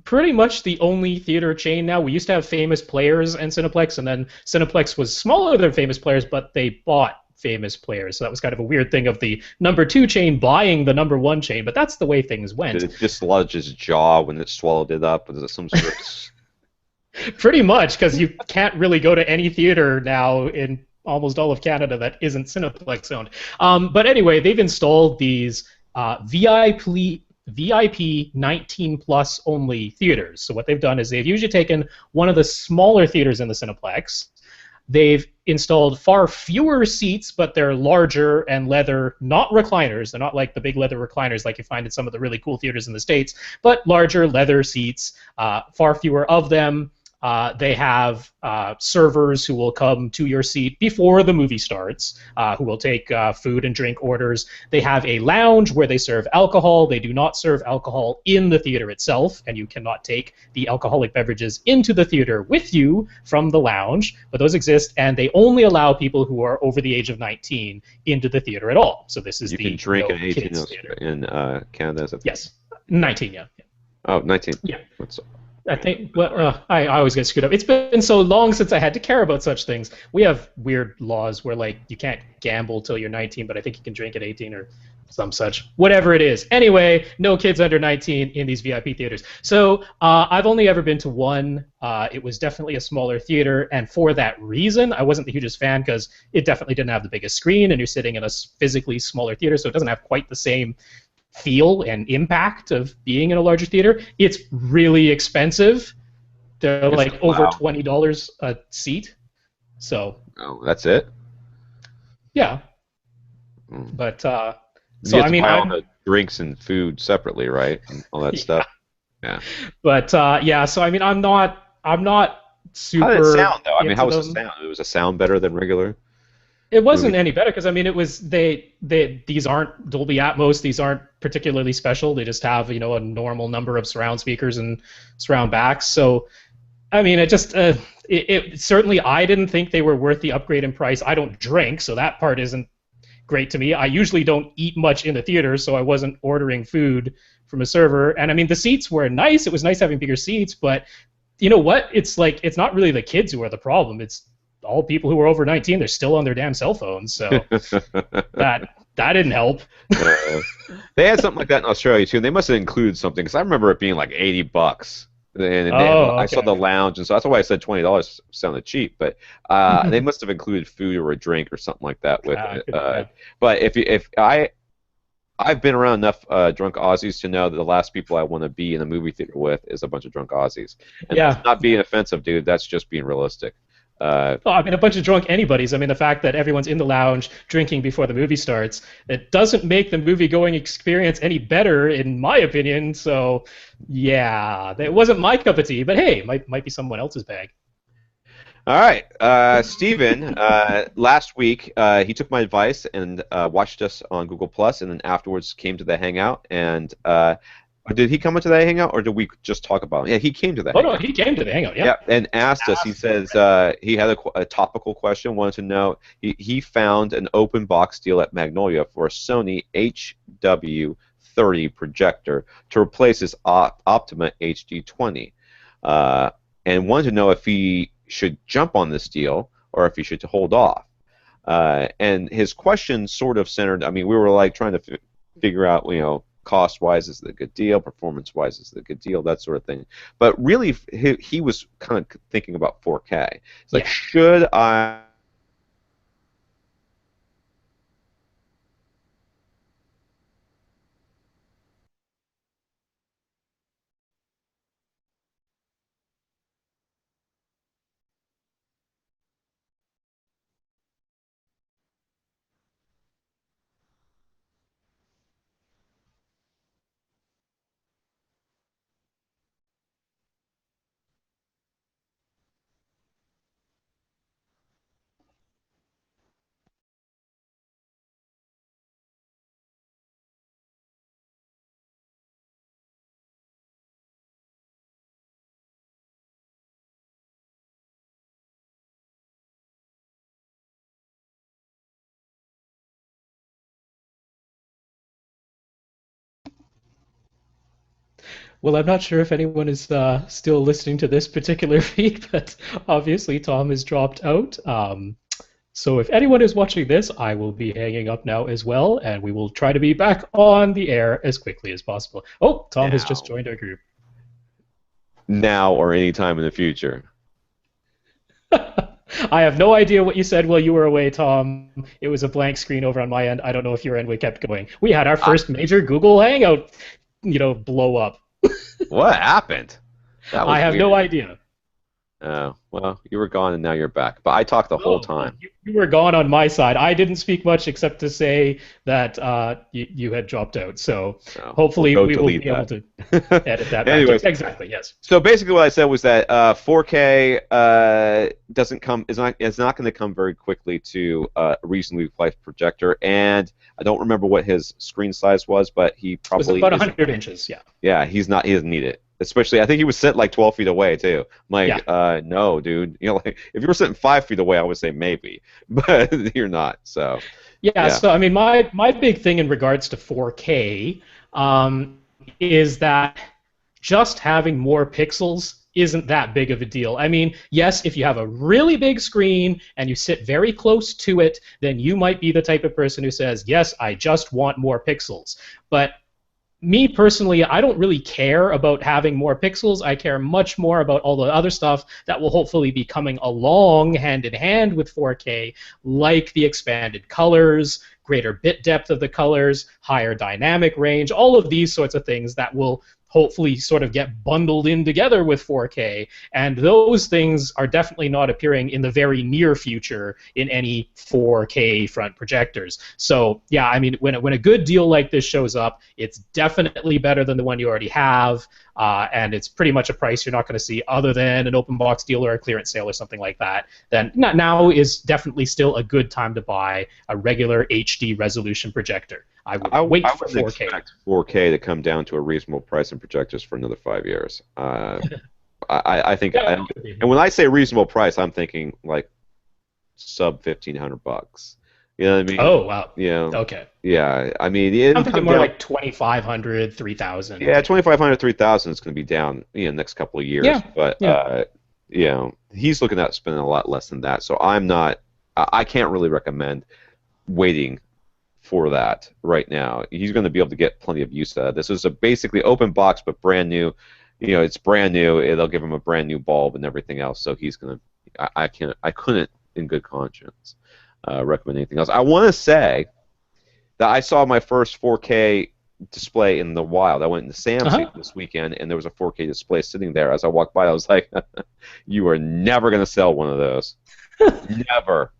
pretty much the only theater chain now. We used to have Famous Players and Cineplex, and then Cineplex was smaller than Famous Players, but they bought Famous Players, so that was kind of a weird thing of the number 2 chain buying the number 1 chain, but that's the way things went. Did it dislodge its jaw when it swallowed it up? Was it some sort of... Pretty much, because you can't really go to any theater now in almost all of Canada that isn't Cineplex owned. But anyway, they've installed these VIP 19 plus only theaters. So what they've done is they've usually taken one of the smaller theaters in the Cineplex. They've installed far fewer seats, but they're larger and leather, not recliners. They're not like the big leather recliners like you find in some of the really cool theaters in the States, but larger leather seats, far fewer of them. They have servers who will come to your seat before the movie starts, who will take food and drink orders. They have a lounge where they serve alcohol. They do not serve alcohol in the theater itself, and you cannot take the alcoholic beverages into the theater with you from the lounge, but those exist, and they only allow people who are over the age of 19 into the theater at all. So this is you can drink at 18 in Canada, is that yes, 19, yeah. Oh, 19. Yeah. I think, well, I always get screwed up. It's been so long since I had to care about such things. We have weird laws where, like, you can't gamble till you're 19, but I think you can drink at 18 or some such. Whatever it is. Anyway, no kids under 19 in these VIP theaters. So I've only ever been to one. It was definitely a smaller theater, and for that reason, I wasn't the hugest fan because it definitely didn't have the biggest screen, and you're sitting in a physically smaller theater, so it doesn't have quite the same feel and impact of being in a larger theater. It's really expensive. They're like over $20 a seat. So. Oh, that's it. Yeah. But so I mean, all the drinks and food separately, right? And all that stuff. Yeah. But yeah, so I mean, I'm not super. How did it sound though? I mean, how was the sound? Was the sound better than regular? It wasn't any better because I mean it was these aren't Dolby Atmos, these aren't particularly special. They just have a normal number of surround speakers and surround backs. So I mean, it certainly I didn't think they were worth the upgrade in price. I don't drink, so that part isn't great to me. I usually don't eat much in the theater, so I wasn't ordering food from a server. And I mean, the seats were nice. It was nice having bigger seats, but you know what? It's like it's not really the kids who are the problem. It's all people who are over 19. They're still on their damn cell phones, so that didn't help. Uh, they had something like that in Australia too, and they must have included something because I remember it being like $80. And Oh, I saw okay. the lounge, and so that's why I said $20 sounded cheap. But they must have included food or a drink or something like that with it. Yeah. But if I've been around enough drunk Aussies to know that the last people I want to be in a movie theater with is a bunch of drunk Aussies, and that's Yeah. not being offensive, dude. That's just being realistic. Uh, Oh, I mean, a bunch of drunk anybody's. I mean, the fact that everyone's in the lounge drinking before the movie starts, it doesn't make the movie going experience any better, in my opinion. So, yeah, it wasn't my cup of tea, but hey, might be someone else's bag. All right, Steven, last week he took my advice and watched us on Google Plus, and then afterwards came to the Hangout. And did he come into the Hangout, or did we just talk about him? Yeah, he came to the Oh no, Hangout. he came to the hangout. Yeah. Yeah, and asked us. He says he had a topical question, wanted to know. He found an open box deal at Magnolia for a Sony HW30 projector to replace his Optima HD20, and wanted to know if he should jump on this deal or if he should hold off. And his question sort of centered. I mean, we were like trying to figure out, cost-wise is it a good deal, performance-wise is it a good deal, that sort of thing. But really, he was kind of thinking about 4K. It's like, Yeah. should I? Well, I'm not sure if anyone is still listening to this particular feed, but obviously Tom has dropped out. So if anyone is watching this, I will be hanging up now as well, and we will try to be back on the air as quickly as possible. Oh, Tom has just Now, joined our group. now, or any time in the future. I have no idea what you said while you were away, Tom. It was a blank screen over on my end. I don't know if your end we kept going. We had our I, first major Google Hangout, blow up. what happened? That I was have no weird. idea. Oh, well, you were gone and now you're back. But I talked the whole Oh, well, time. you were gone on my side. I didn't speak much except to say that you had dropped out. So So we'll hopefully go we will delete be able that. to edit that back. Anyways, Exactly, yes. so basically, what I said was that 4K doesn't come is not going to come very quickly to a reasonably priced projector, and I don't remember what his screen size was, but he It was probably about isn't. 100 inches, yeah. Yeah, he doesn't need it. Especially, I think he was sitting like 12 feet away too. I'm Yeah. like, no, dude. Like if you were sitting 5 feet away, I would say maybe, but you're not. So Yeah, yeah. so I mean, my big thing in regards to 4K is that just having more pixels isn't that big of a deal. I mean, yes, if you have a really big screen and you sit very close to it, then you might be the type of person who says, yes, I just want more pixels. But me personally, I don't really care about having more pixels. I care much more about all the other stuff that will hopefully be coming along hand in hand with 4K, like the expanded colors, greater bit depth of the colors, higher dynamic range, all of these sorts of things that will hopefully sort of get bundled in together with 4K. And those things are definitely not appearing in the very near future in any 4K front projectors. So yeah, I mean, when a good deal like this shows up, it's definitely better than the one you already have, and it's pretty much a price you're not going to see other than an open box deal or a clearance sale or something like that. Then now is definitely still a good time to buy a regular HD resolution projector. I would wait I for wouldn't 4K. expect 4K to come down to a reasonable price in projectors for another 5 years. I think Yeah, I it don't, could be. and when I say reasonable price, I'm thinking like sub $1,500. You know what I mean? Oh wow. You know, Okay. yeah. I mean, it'll I'm come thinking more down. like 2,500, 3,000. I'm Yeah, thinking. 2,500, 3,000 is going to be down, next couple of years. Yeah. But Yeah. he's looking at spending a lot less than that. So I'm not. I can't really recommend waiting for that right now. He's going to be able to get plenty of use out of this. This is a basically open box, but brand new. It's brand new. They'll give him a brand new bulb and everything else. So he's going to. I couldn't, in good conscience, recommend anything else. I want to say that I saw my first 4K display in the wild. I went into Sam's Uh-huh. this weekend, and there was a 4K display sitting there. As I walked by, I was like, "You are never going to sell one of those. Never."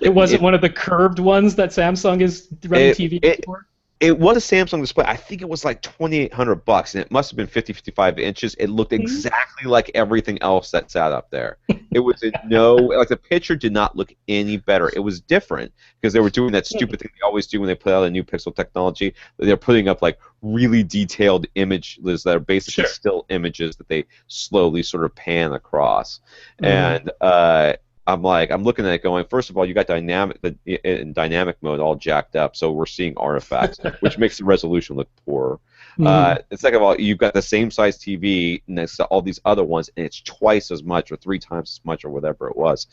It wasn't one of the curved ones that Samsung is running It, TV it, for? it was a Samsung display. I think it was like $2,800, and it must have been 55 inches. It looked Mhm. exactly like everything else that sat up there. It was like the picture did not look any better. It was different because they were doing that stupid thing they always do when they put out a new Pixel technology. They're putting up like really detailed images that are basically Sure. still images that they slowly sort of pan across, Mhm. and I'm looking at it going, first of all, you got in dynamic mode all jacked up, so we're seeing artifacts, which makes the resolution look poorer. Mhm. And second of all, you've got the same size TV next to all these other ones, and it's twice as much or 3 times as much or whatever it was,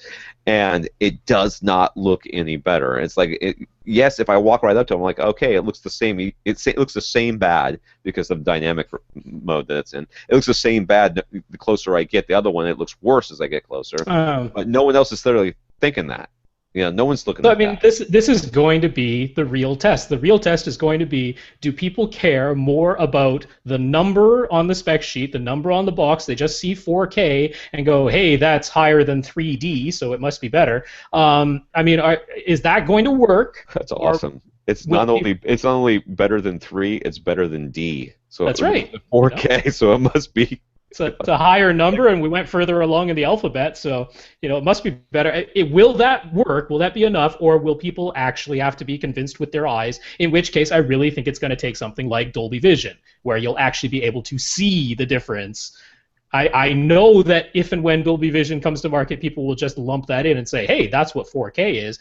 and it does not look any better. It's like, yes, if I walk right up to it, I'm like, okay, it looks the same. It looks the same bad because of dynamic mode that it's in. It looks the same bad the closer I get. The other one, it looks worse as I get closer. Um, But no one else is literally thinking that. No one's looking So I at mean, that. this is going to be the real test. The real test is going to be: do people care more about the number on the spec sheet, the number on the box? They just see 4K and go, "Hey, that's higher than 3D, so it must be better." I mean, is that going to work? That's Or awesome. It's will not people? only it's not only better than 3, it's better than D. So That's right. 4K. So it must be. It's a higher number, and we went further along in the alphabet, so it must be better. Will that work? Will that be enough, or will people actually have to be convinced with their eyes? In which case, I really think it's going to take something like Dolby Vision, where you'll actually be able to see the difference. I know that if and when Dolby Vision comes to market, people will just lump that in and say, "Hey, that's what 4K is."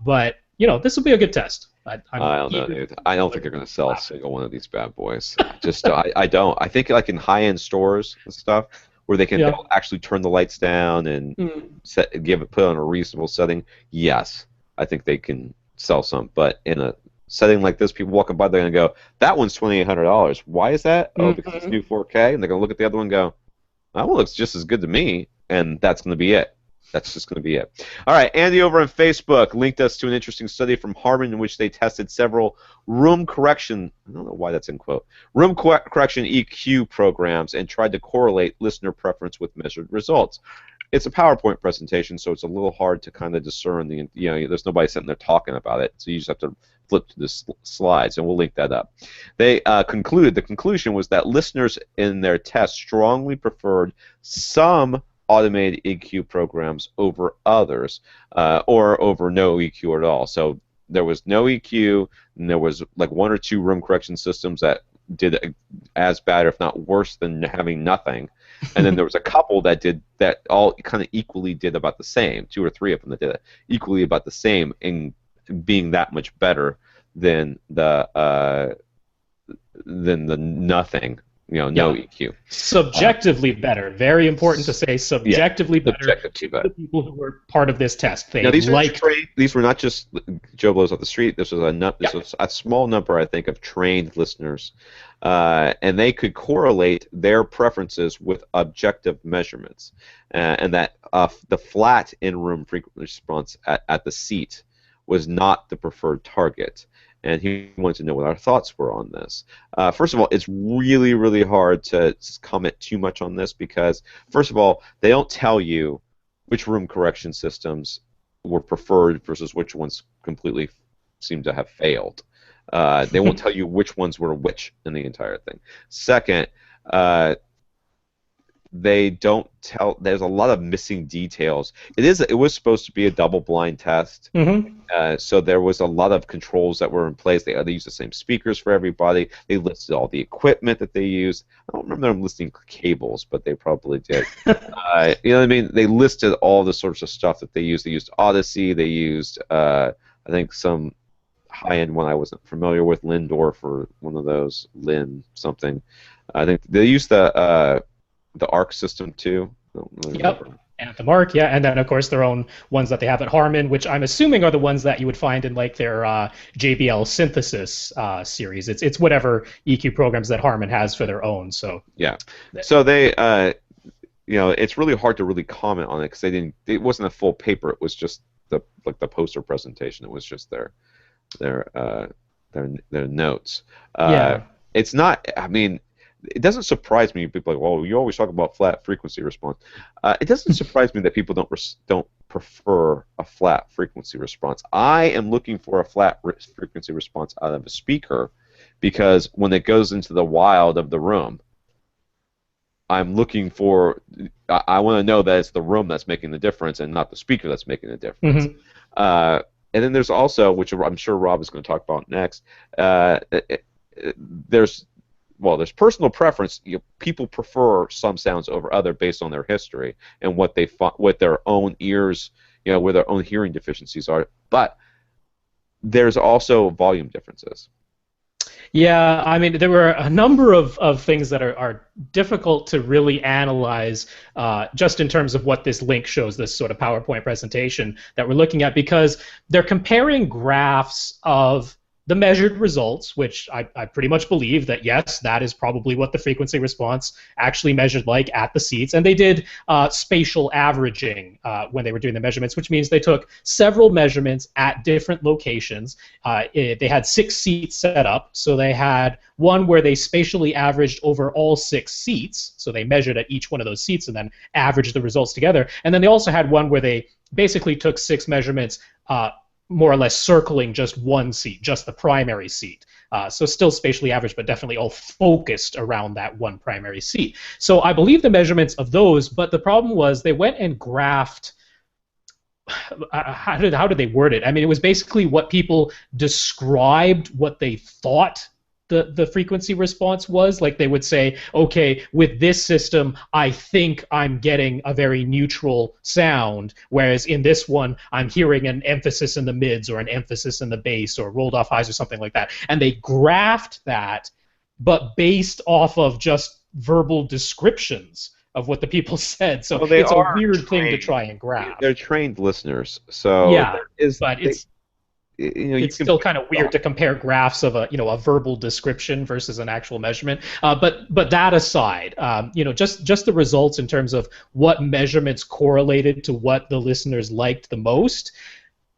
But this will be a good test. I'm I don't know, eager. dude. I don't think they're gonna sell a single one of these bad boys. I don't. I think like in high-end stores and stuff where Yeah. they'll actually turn the lights down and Mm. put on a reasonable setting. Yes, I think they can sell some. But in a setting like this, people walking by, they're gonna go, "That one's $2,800. Why is that? Oh, because it's Mhm. new 4K." And they're gonna look at the other one and go, "That one looks just as good to me," and that's gonna be it. That's just going to be it. All right, Andy over on Facebook linked us to an interesting study from Harman in which they tested several room correction, I don't know why that's in quote, room correction EQ programs and tried to correlate listener preference with measured results. It's a PowerPoint presentation, so it's a little hard to kind of discern there's nobody sitting there talking about it, so you just have to flip to the slides, and we'll link that up. They the conclusion was that listeners in their test strongly preferred some automated EQ programs over others, or over no EQ at all. So there was no EQ, and there was like one or two room correction systems that did as bad, if not worse, than having nothing. And then there was a couple that did that all kind of equally did about the same. 2 or 3 of them that did it equally about the same, in being that much better than the nothing. No Yeah. EQ. Subjectively better. Very important to say. Yeah, Subjectively better subjective too to bad. the people who were part of this test. Now They these are liked. trained. These were not just Joe blows off the street. This was Yeah. this was a small number, I think, of trained listeners, and they could correlate their preferences with objective measurements, and that the flat in-room frequency response at the seat was not the preferred target. And he wanted to know what our thoughts were on this. First of all, it's really, really hard to comment too much on this because, first of all, they don't tell you which room correction systems were preferred versus which ones completely seem to have failed. They won't tell you which ones were which in the entire thing. Second, they don't tell. There's a lot of missing details. It was supposed to be a double-blind test, so there was a lot of controls that were in place. They used the same speakers for everybody. They listed all the equipment that they used. I don't remember them listing cables, but they probably did. You know what I mean? They listed all the sorts of stuff that they used. They used Odyssey. They used, I think, some high-end one I wasn't familiar with, Lindorf or one of those, Lin something. I think they used the ARC system too. Yep. Anthem ARC, yeah, and then of course their own ones that they have at Harman, which I'm assuming are the ones that you would find in like their JBL synthesis series. It's whatever EQ programs that Harman has for their own. So yeah, so they you know, it's really hard to really comment on it because it wasn't a full paper. It was just the poster presentation. It was just their notes. Yeah. It's not. I mean, it doesn't surprise me. People are like, well, you always talk about flat frequency response. It doesn't surprise me that people don't prefer a flat frequency response. I am looking for a flat frequency response out of a speaker because when it goes into the wild of the room, I'm looking for. I want to know that it's the room that's making the difference and not the speaker that's making the difference. And then there's also, which I'm sure Rob is going to talk about next. There's personal preference. People prefer some sounds over other based on their history and what their own ears, where their own hearing deficiencies are. But there's also volume differences. Yeah, I mean, there were a number of things that are difficult to really analyze just in terms of what this link shows, this sort of PowerPoint presentation that we're looking at, because they're comparing graphs of the measured results, which I pretty much believe that, yes, that is probably what the frequency response actually measured like at the seats. And they did spatial averaging when they were doing the measurements, which means they took several measurements at different locations. They had 6 seats set up, so they had one where they spatially averaged over all 6 seats, so they measured at each one of those seats and then averaged the results together. And then they also had one where they basically took 6 measurements more or less circling just one seat, just the primary seat. So still spatially averaged, but definitely all focused around that one primary seat. So I believe the measurements of those, but the problem was they went and graphed, how did they word it? I mean, it was basically what people described what they thought the frequency response was. Like they would say, okay, with this system, I think I'm getting a very neutral sound, whereas in this one, I'm hearing an emphasis in the mids or an emphasis in the bass or rolled off highs or something like that. And they graphed that, but based off of just verbal descriptions of what the people said. So it's a weird thing to try and graph. They're trained listeners, so yeah, but it's still kind of weird to compare graphs of a verbal description versus an actual measurement. But that aside, just the results in terms of what measurements correlated to what the listeners liked the most.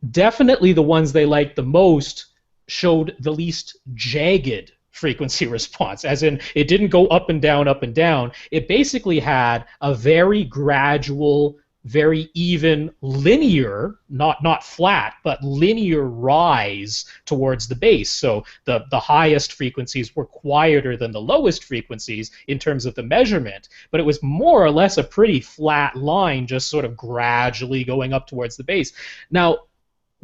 Definitely the ones they liked the most showed the least jagged frequency response, as in it didn't go up and down, up and down. It basically had a very gradual, very even, linear, not flat, but linear rise towards the bass. So the highest frequencies were quieter than the lowest frequencies in terms of the measurement, but it was more or less a pretty flat line, just sort of gradually going up towards the bass. Now,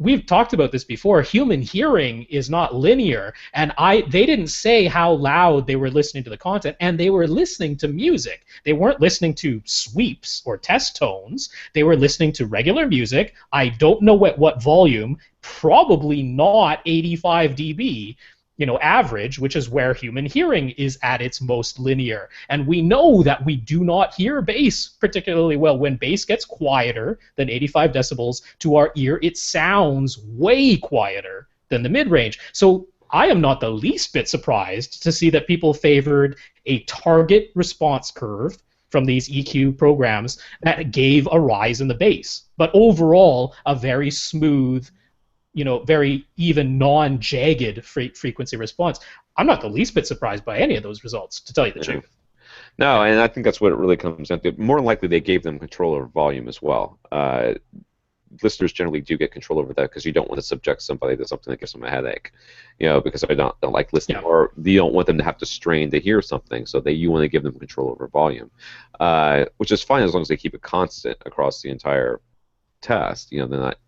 we've talked about this before. Human hearing is not linear, and they didn't say how loud they were listening to the content, and they were listening to music. They weren't listening to sweeps or test tones. They were listening to regular music. I don't know at what volume, probably not 85 dB, average, which is where human hearing is at its most linear. And we know that we do not hear bass particularly well. When bass gets quieter than 85 decibels to our ear, it sounds way quieter than the mid-range. So I am not the least bit surprised to see that people favored a target response curve from these EQ programs that gave a rise in the bass. But overall, a very smooth, very even non-jagged frequency response. I'm not the least bit surprised by any of those results, to tell you the truth. No, and I think that's what it really comes down to. More than likely, they gave them control over volume as well. listeners generally do get control over that because you don't want to subject somebody to something that gives them a headache, because they don't like listening, or you don't want them to have to strain to hear something, so that you want to give them control over volume, which is fine as long as they keep it constant across the entire test. They're not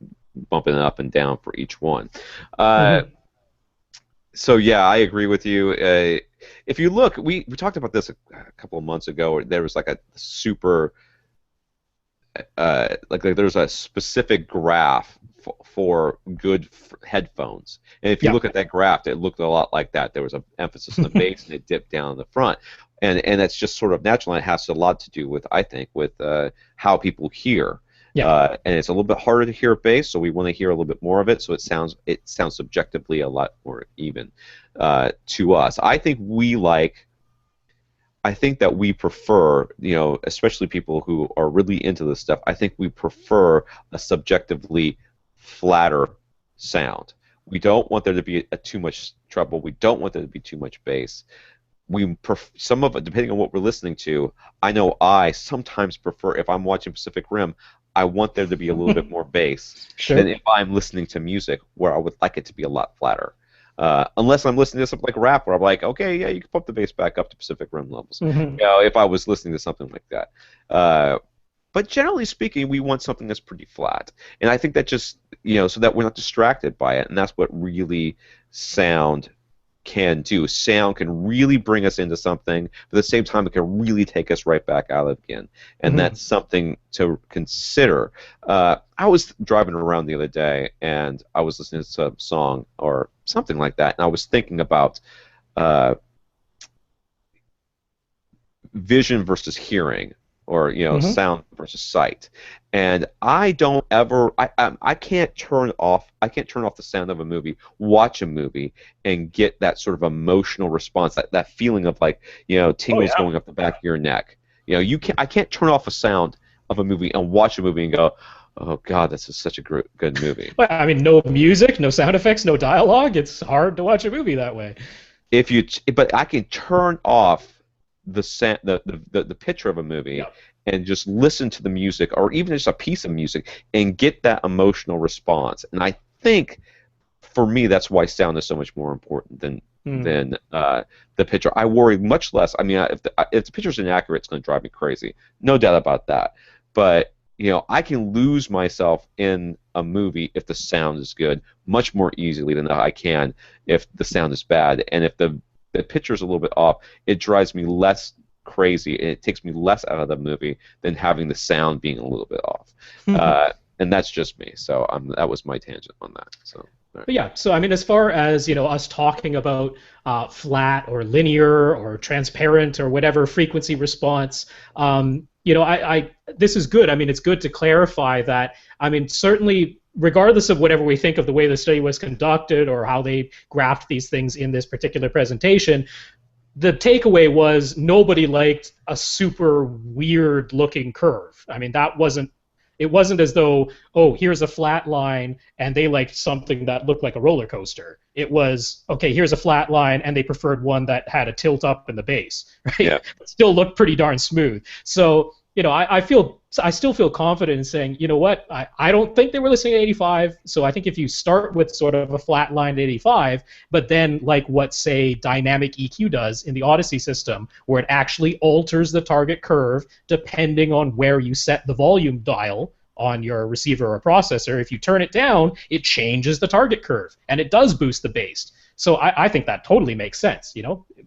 bumping it up and down for each one. So yeah, I agree with you. If you look, we talked about this a couple of months ago. There was like a super like there's a specific graph for good headphones, and if you look at that graph, it looked a lot like that. There was an emphasis on the bass, and it dipped down in the front, and that's just sort of natural. And it has a lot to do with, I think, with how people hear. And it's a little bit harder to hear bass, so we want to hear a little bit more of it, so it sounds subjectively a lot more even to us. I think that we prefer, especially people who are really into this stuff, I think we prefer a subjectively flatter sound. We don't want there to be too much treble. We don't want there to be too much bass. Some of it, depending on what we're listening to, I know I sometimes prefer, if I'm watching Pacific Rim, I want there to be a little bit more bass than if I'm listening to music where I would like it to be a lot flatter. Unless I'm listening to something like rap, where I'm like, okay, yeah, you can pump the bass back up to Pacific Rim levels. If I was listening to something like that. But generally speaking, we want something that's pretty flat. And I think that just, so that we're not distracted by it. And that's what really sound can do. Sound can really bring us into something, but at the same time, it can really take us right back out of it again. And that's something to consider. I was driving around the other day, and I was listening to a song or something like that, and I was thinking about vision versus hearing, or sound versus sight. And I don't ever, I can't turn off the sound of a movie, watch a movie, and get that sort of emotional response, that feeling of like, tingles going up the back of your neck. I can't turn off a sound of a movie and watch a movie and go, oh God, this is such a good movie. Well, I mean, no music, no sound effects, no dialogue. It's hard to watch a movie that way. But I can turn off the picture of a movie and just listen to the music, or even just a piece of music, and get that emotional response. And I think, for me, that's why sound is so much more important than the picture. I worry much less. I mean, if the picture's inaccurate, it's going to drive me crazy. No doubt about that. But I can lose myself in a movie if the sound is good much more easily than I can if the sound is bad. And if the picture's a little bit off, it drives me less crazy, and it takes me less out of the movie than having the sound being a little bit off. And that's just me. So that was my tangent on that. So. Right. But yeah, so I mean, as far as us talking about flat or linear or transparent or whatever frequency response, this is good. I mean, it's good to clarify that. I mean, certainly, regardless of whatever we think of the way the study was conducted or how they graphed these things in this particular presentation, the takeaway was nobody liked a super weird-looking curve. I mean, it wasn't as though, oh, here's a flat line, and they liked something that looked like a roller coaster. It was, okay, here's a flat line, and they preferred one that had a tilt up in the base, right? Yeah. It still looked pretty darn smooth. So, I still feel confident in saying, you know what, I don't think they were listening to 85, so I think if you start with sort of a flat line at 85, but then like what, say, dynamic EQ does in the Odyssey system, where it actually alters the target curve depending on where you set the volume dial on your receiver or processor. If you turn it down, it changes the target curve, and it does boost the bass. So I think that totally makes sense,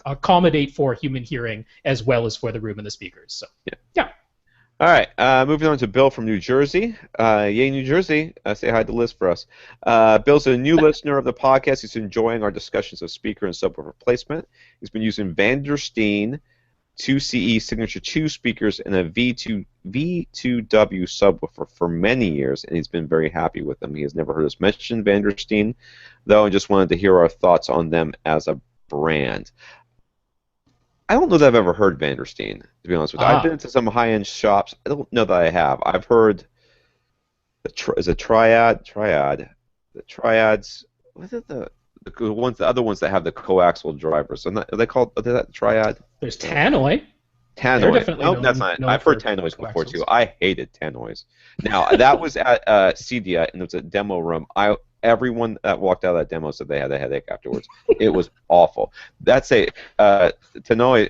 accommodate for human hearing as well as for the room and the speakers. So, yeah. All right, moving on to Bill from New Jersey. Yay, New Jersey. Say hi to Liz for us. Bill's a new listener of the podcast. He's enjoying our discussions of speaker and subwoofer placement. He's been using Vandersteens 2CE Signature 2 speakers and a V2W subwoofer for many years, and he's been very happy with them. He has never heard us mention Vandersteens, though, and just wanted to hear our thoughts on them as a brand. I don't know that I've ever heard Vandersteens, to be honest with you. I've been to some high-end shops. I don't know that I have. I've heard is it Triad? The Triads. What are the other ones that have the coaxial drivers? Are they called? Are they that Triad? There's Tannoy. They're Tannoy. definitely Nope, that's not it. known I've heard for tannoys before too. Quaxels. I hated tannoys. Now that was at CDIA, and it was a demo room. Everyone that walked out of that demo said they had a headache afterwards. It was awful. That's a tannoy.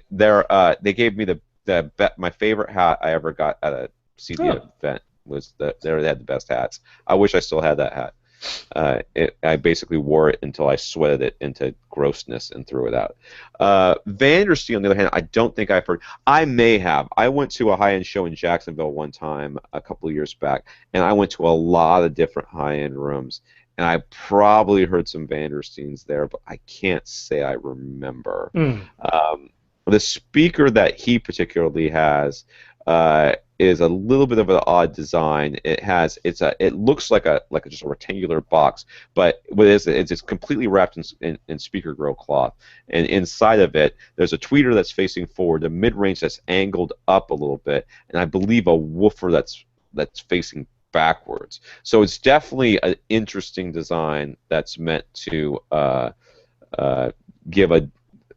They gave me my favorite hat I ever got at a CDIA event. Was they had the best hats. I wish I still had that hat. I basically wore it until I sweated it into grossness and threw it out. Vandersteens, on the other hand, I don't think I've heard. I may have. I went to a high-end show in Jacksonville one time a couple of years back, and I went to a lot of different high-end rooms, and I probably heard some Vandersteens there, but I can't say I remember. The speaker that he particularly has is a little bit of an odd design. It looks like just a rectangular box, but what it is, it's completely wrapped in speaker grill cloth, and inside of it there's a tweeter that's facing forward, a mid-range that's angled up a little bit, and I believe a woofer that's facing backwards. So it's definitely an interesting design that's meant to give a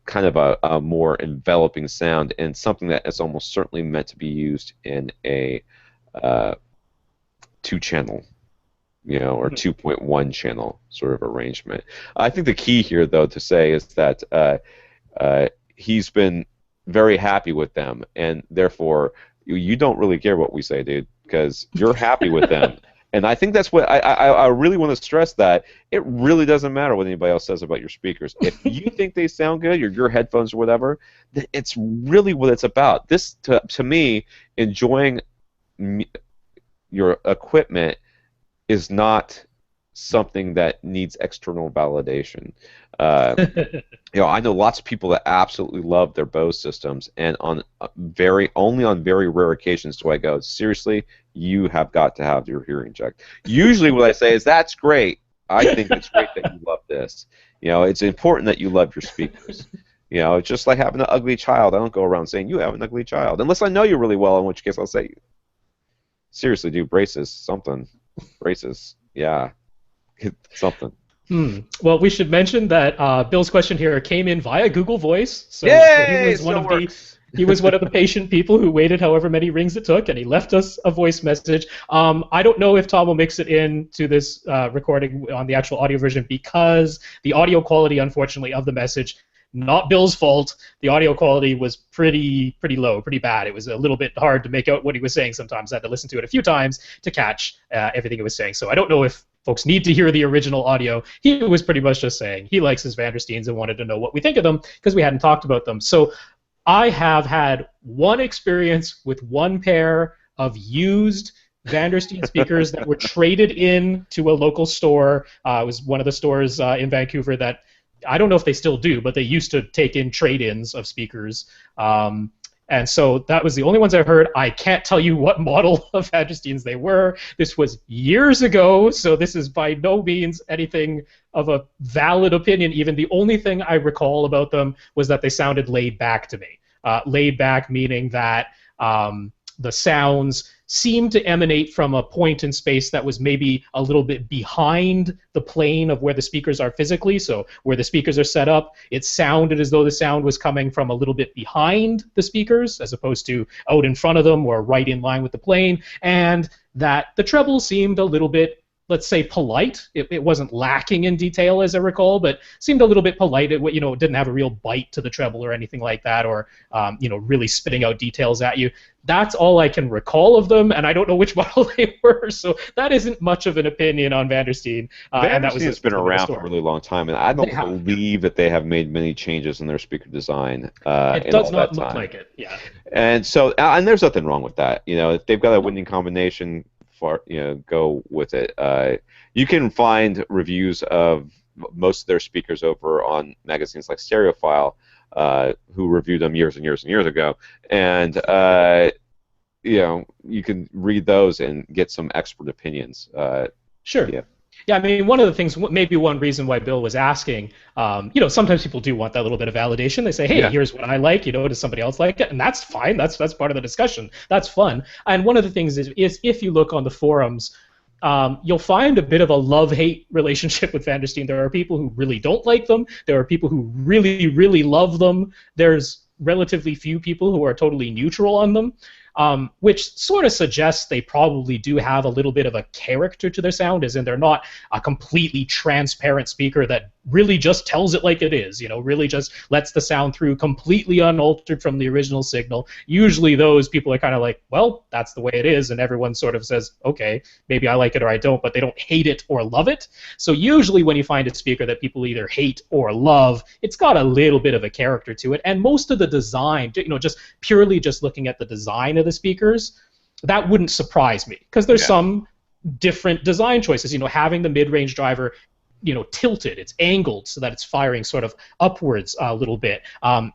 kind of a more enveloping sound, and something that is almost certainly meant to be used in a 2-channel, or 2.1 channel sort of arrangement. I think the key here, though, to say is that he's been very happy with them, and therefore you don't really care what we say, dude, because you're happy with them. And I think that's what I really want to stress, that it really doesn't matter what anybody else says about your speakers. If you think they sound good, your headphones or whatever, it's really what it's about. This, to me, enjoying your equipment is not something that needs external validation. I know lots of people that absolutely love their Bose systems, and only on very rare occasions do I go, seriously, you have got to have your hearing checked. Usually what I say is, that's great. I think it's great that you love this. It's important that you love your speakers. It's just like having an ugly child. I don't go around saying you have an ugly child, unless I know you really well, in which case I'll say, seriously, dude, braces, something. Braces, yeah. Something. Well, we should mention that Bill's question here came in via Google Voice. So Yay! He was one of the patient people who waited however many rings it took, and he left us a voice message. I don't know if Tom will mix it in to this recording on the actual audio version, because the audio quality, unfortunately, of the message, not Bill's fault, the audio quality was pretty low, pretty bad. It was a little bit hard to make out what he was saying sometimes. I had to listen to it a few times to catch everything he was saying. So I don't know if folks need to hear the original audio. He was pretty much just saying he likes his Vandersteens and wanted to know what we think of them, because we hadn't talked about them. So I have had one experience with one pair of used Vandersteen speakers that were traded in to a local store. It was one of the stores in Vancouver that, I don't know if they still do, but they used to take in trade-ins of speakers. And so that was the only ones I heard. I can't tell you what model of Vandersteens they were. This was years ago, so this is by no means anything of a valid opinion. Even the only thing I recall about them was that they sounded laid back to me. Laid back meaning that the sounds seemed to emanate from a point in space that was maybe a little bit behind the plane of where the speakers are physically. So where the speakers are set up, it sounded as though the sound was coming from a little bit behind the speakers as opposed to out in front of them or right in line with the plane, and that the treble seemed a little bit, let's say, polite. It wasn't lacking in detail, as I recall, but seemed a little bit polite. It didn't have a real bite to the treble or anything like that, or really spitting out details at you. That's all I can recall of them, and I don't know which model they were, so that isn't much of an opinion on Vandersteen. Vandersteen's been around for a really long time, and I don't believe that they have made many changes in their speaker design. It does not look like it, yeah. And so, and there's nothing wrong with that. If they've got a winning combination, go with it. You can find reviews of most of their speakers over on magazines like Stereophile, who reviewed them years and years and years ago, and you can read those and get some expert opinions. Sure. Yeah, I mean, one of the things, maybe one reason why Bill was asking, sometimes people do want that little bit of validation. They say, hey, here's what I like, does somebody else like it? And that's fine. That's part of the discussion. That's fun. And one of the things is if you look on the forums, you'll find a bit of a love-hate relationship with Vandersteen. There are people who really don't like them. There are people who really, really love them. There's relatively few people who are totally neutral on them, which sort of suggests they probably do have a little bit of a character to their sound, as in they're not a completely transparent speaker that really just tells it like it is, really just lets the sound through completely unaltered from the original signal. Usually those people are kind of like, well, that's the way it is, and everyone sort of says, okay, maybe I like it or I don't, but they don't hate it or love it. So usually when you find a speaker that people either hate or love, it's got a little bit of a character to it, and most of the design, just purely just looking at the design of the speakers, that wouldn't surprise me, because there's some different design choices. Having the mid-range driver tilted, it's angled so that it's firing sort of upwards a little bit,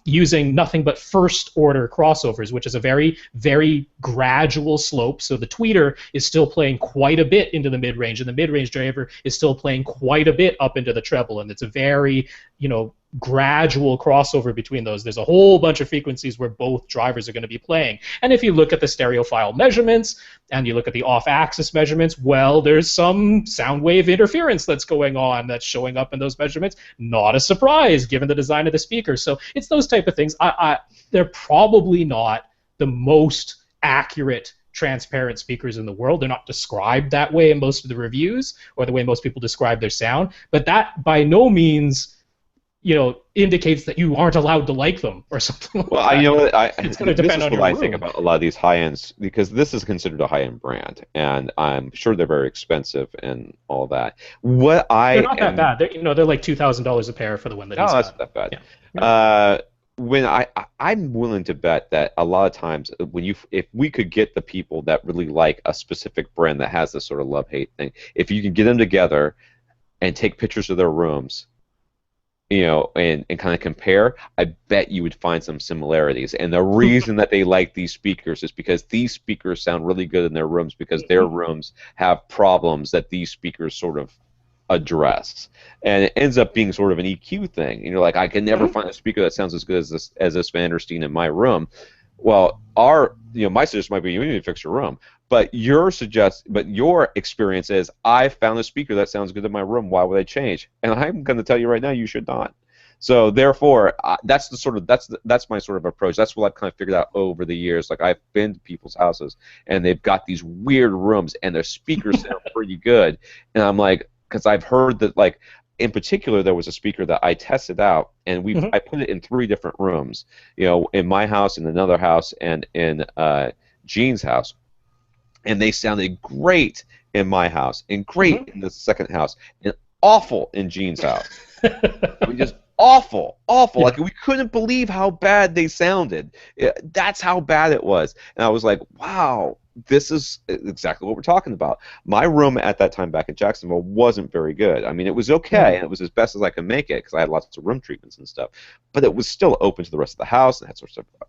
using nothing but first order crossovers, which is a very, very gradual slope. So the tweeter is still playing quite a bit into the mid-range, and the mid-range driver is still playing quite a bit up into the treble, and it's a very, gradual crossover between those. There's a whole bunch of frequencies where both drivers are going to be playing. And if you look at the stereophile measurements and you look at the off-axis measurements, well, there's some sound wave interference that's going on that's showing up in those measurements. Not a surprise, given the design of the speaker. So it's those type of things. They're probably not the most accurate transparent speakers in the world. They're not described that way in most of the reviews or the way most people describe their sound. But that by no means indicates that you aren't allowed to like them or something like that. It's going to depend on your room. I think about a lot of these high-ends, because this is considered a high-end brand, and I'm sure they're very expensive and all that. They're not that bad. They're like $2,000 a pair for the one that he's got. That's not that bad. Yeah. I'm willing to bet that a lot of times if we could get the people that really like a specific brand that has this sort of love-hate thing, if you can get them together and take pictures of their rooms, and kind of compare, I bet you would find some similarities. And the reason that they like these speakers is because these speakers sound really good in their rooms, because their rooms have problems that these speakers sort of address. And it ends up being sort of an EQ thing. And you're like, I can never find a speaker that sounds as good as this Vandersteen in my room. Well, my suggestion might be you need to fix your room. But your experience is, I found a speaker that sounds good in my room. Why would I change? And I'm going to tell you right now, you should not. So therefore, that's my sort of approach. That's what I've kind of figured out over the years. Like, I've been to people's houses, and they've got these weird rooms, and their speakers sound pretty good. And I'm like, because I've heard that, like, in particular, there was a speaker that I tested out, and I put it in 3 different rooms. In my house, in another house, and in Gene's house. And they sounded great in my house, and great in the second house, and awful in Gene's house. I mean, just awful. Yeah. Like, we couldn't believe how bad they sounded. That's how bad it was. And I was like, wow, this is exactly what we're talking about. My room at that time back in Jacksonville wasn't very good. I mean, it was okay, and it was as best as I could make it, because I had lots of room treatments and stuff. But it was still open to the rest of the house, and had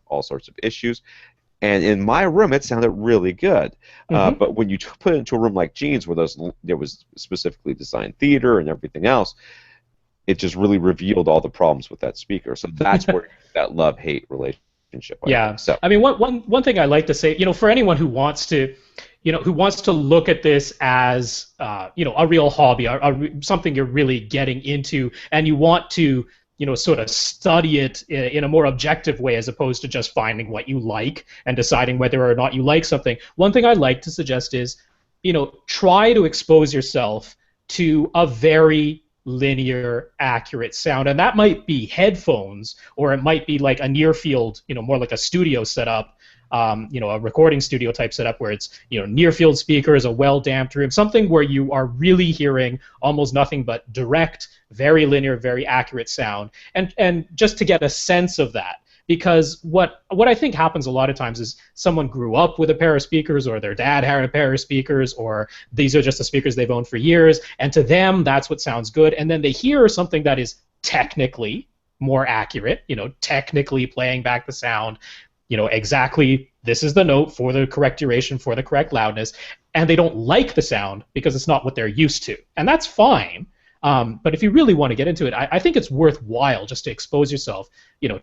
all sorts of issues. And in my room, it sounded really good. But when you put it into a room like Gene's, where there was specifically designed theater and everything else, it just really revealed all the problems with that speaker. So that's where that love-hate relationship. So I mean, one thing I like to say, for anyone who wants to, look at this as, a real hobby, something you're really getting into, and you want to, sort of study it in a more objective way, as opposed to just finding what you like and deciding whether or not you like something. One thing I like to suggest is, try to expose yourself to a very linear, accurate sound, and that might be headphones, or it might be like a near field, more like a studio setup, a recording studio type setup where it's near field speakers, a well damped room, something where you are really hearing almost nothing but direct, very linear, very accurate sound, and just to get a sense of that. Because what I think happens a lot of times is someone grew up with a pair of speakers, or their dad had a pair of speakers, or these are just the speakers they've owned for years, and to them that's what sounds good, and then they hear something that is technically more accurate, technically playing back the sound, exactly this is the note for the correct duration, for the correct loudness, and they don't like the sound because it's not what they're used to, and that's fine. But if you really want to get into it, I think it's worthwhile just to expose yourself,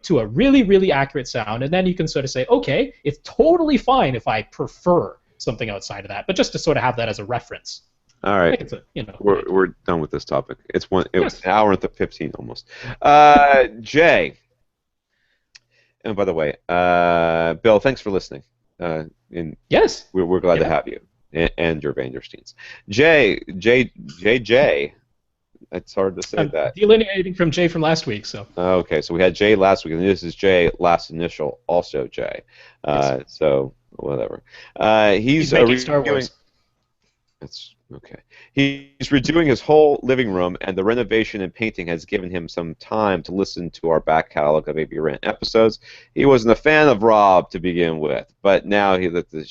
to a really, really accurate sound, and then you can sort of say, okay, it's totally fine if I prefer something outside of that, but just to sort of have that as a reference. All right, we're done with this topic. Was an hour and 15 almost. Jay, and by the way, Bill, thanks for listening. And Yes. we're glad to have you and your Vandersteens. Jay. It's hard to say I'm that. delineating from Jay from last week, so. Okay, so we had Jay last week, and this is Jay, last initial, also Jay. Yes. So whatever. He's making Star Wars. That's okay. He's redoing his whole living room, and the renovation and painting has given him some time to listen to our back catalog of AV Rant episodes. He wasn't a fan of Rob to begin with, but now he says the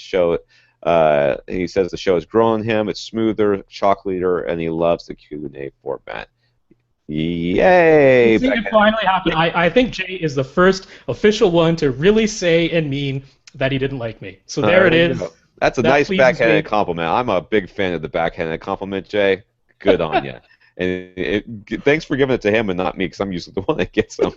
show has grown on him. It's smoother, chocolatier, and he loves the Q&A format. Yay! I think it finally happened. I think Jay is the first official one to really say and mean that he didn't like me. So there it is. That's a nice backhanded compliment. I'm a big fan of the backhanded compliment, Jay. Good on you. And thanks for giving it to him and not me, because I'm usually the one that gets them.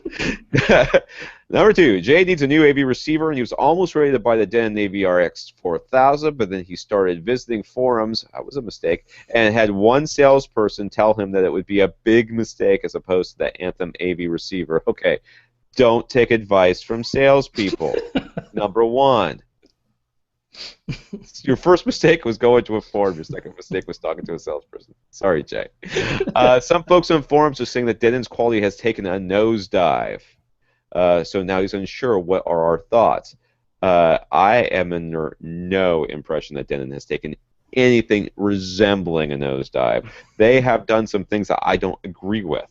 Number 2, Jay needs a new AV receiver, and he was almost ready to buy the Denon AVRX 4000, but then he started visiting forums. That was a mistake, and had one salesperson tell him that it would be a big mistake as opposed to the Anthem AV receiver. Okay, don't take advice from salespeople. Number 1. Your first mistake was going to a forum. Your second mistake was talking to a salesperson. Sorry, Jay. Some folks on forums are saying that Denon's quality has taken a nosedive. So now he's unsure what are our thoughts. I am under no impression that Denon has taken anything resembling a nosedive. They have done some things that I don't agree with.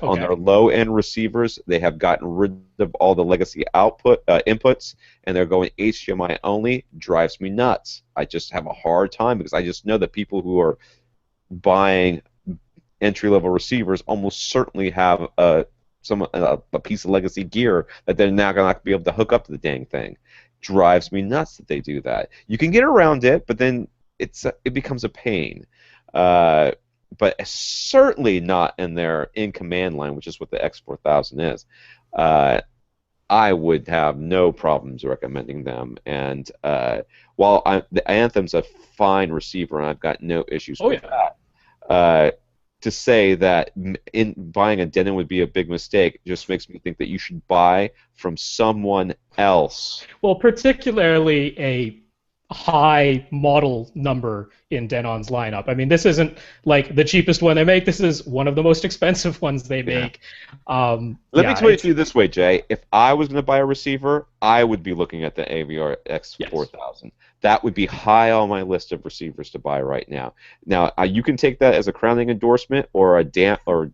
On their low-end receivers, they have gotten rid of all the legacy inputs, and they're going HDMI only. Drives me nuts. I just have a hard time because I just know that people who are buying entry-level receivers almost certainly have a piece of legacy gear that they're now going to be able to hook up to the dang thing. Drives me nuts that they do that. You can get around it, but then it becomes a pain. But certainly not in their in-command line, which is what the X4000 is. I would have no problems recommending them. And while the Anthem's a fine receiver, and I've got no issues with that, to say that in buying a Denon would be a big mistake just makes me think that you should buy from someone else. Well, particularly a high model number in Denon's lineup. I mean, this isn't like the cheapest one they make. This is one of the most expensive ones they make. Let me put it to you this way, Jay. If I was going to buy a receiver, I would be looking at the AVR X4000. Yes. That would be high on my list of receivers to buy right now. Now, you can take that as a crowning endorsement or a damning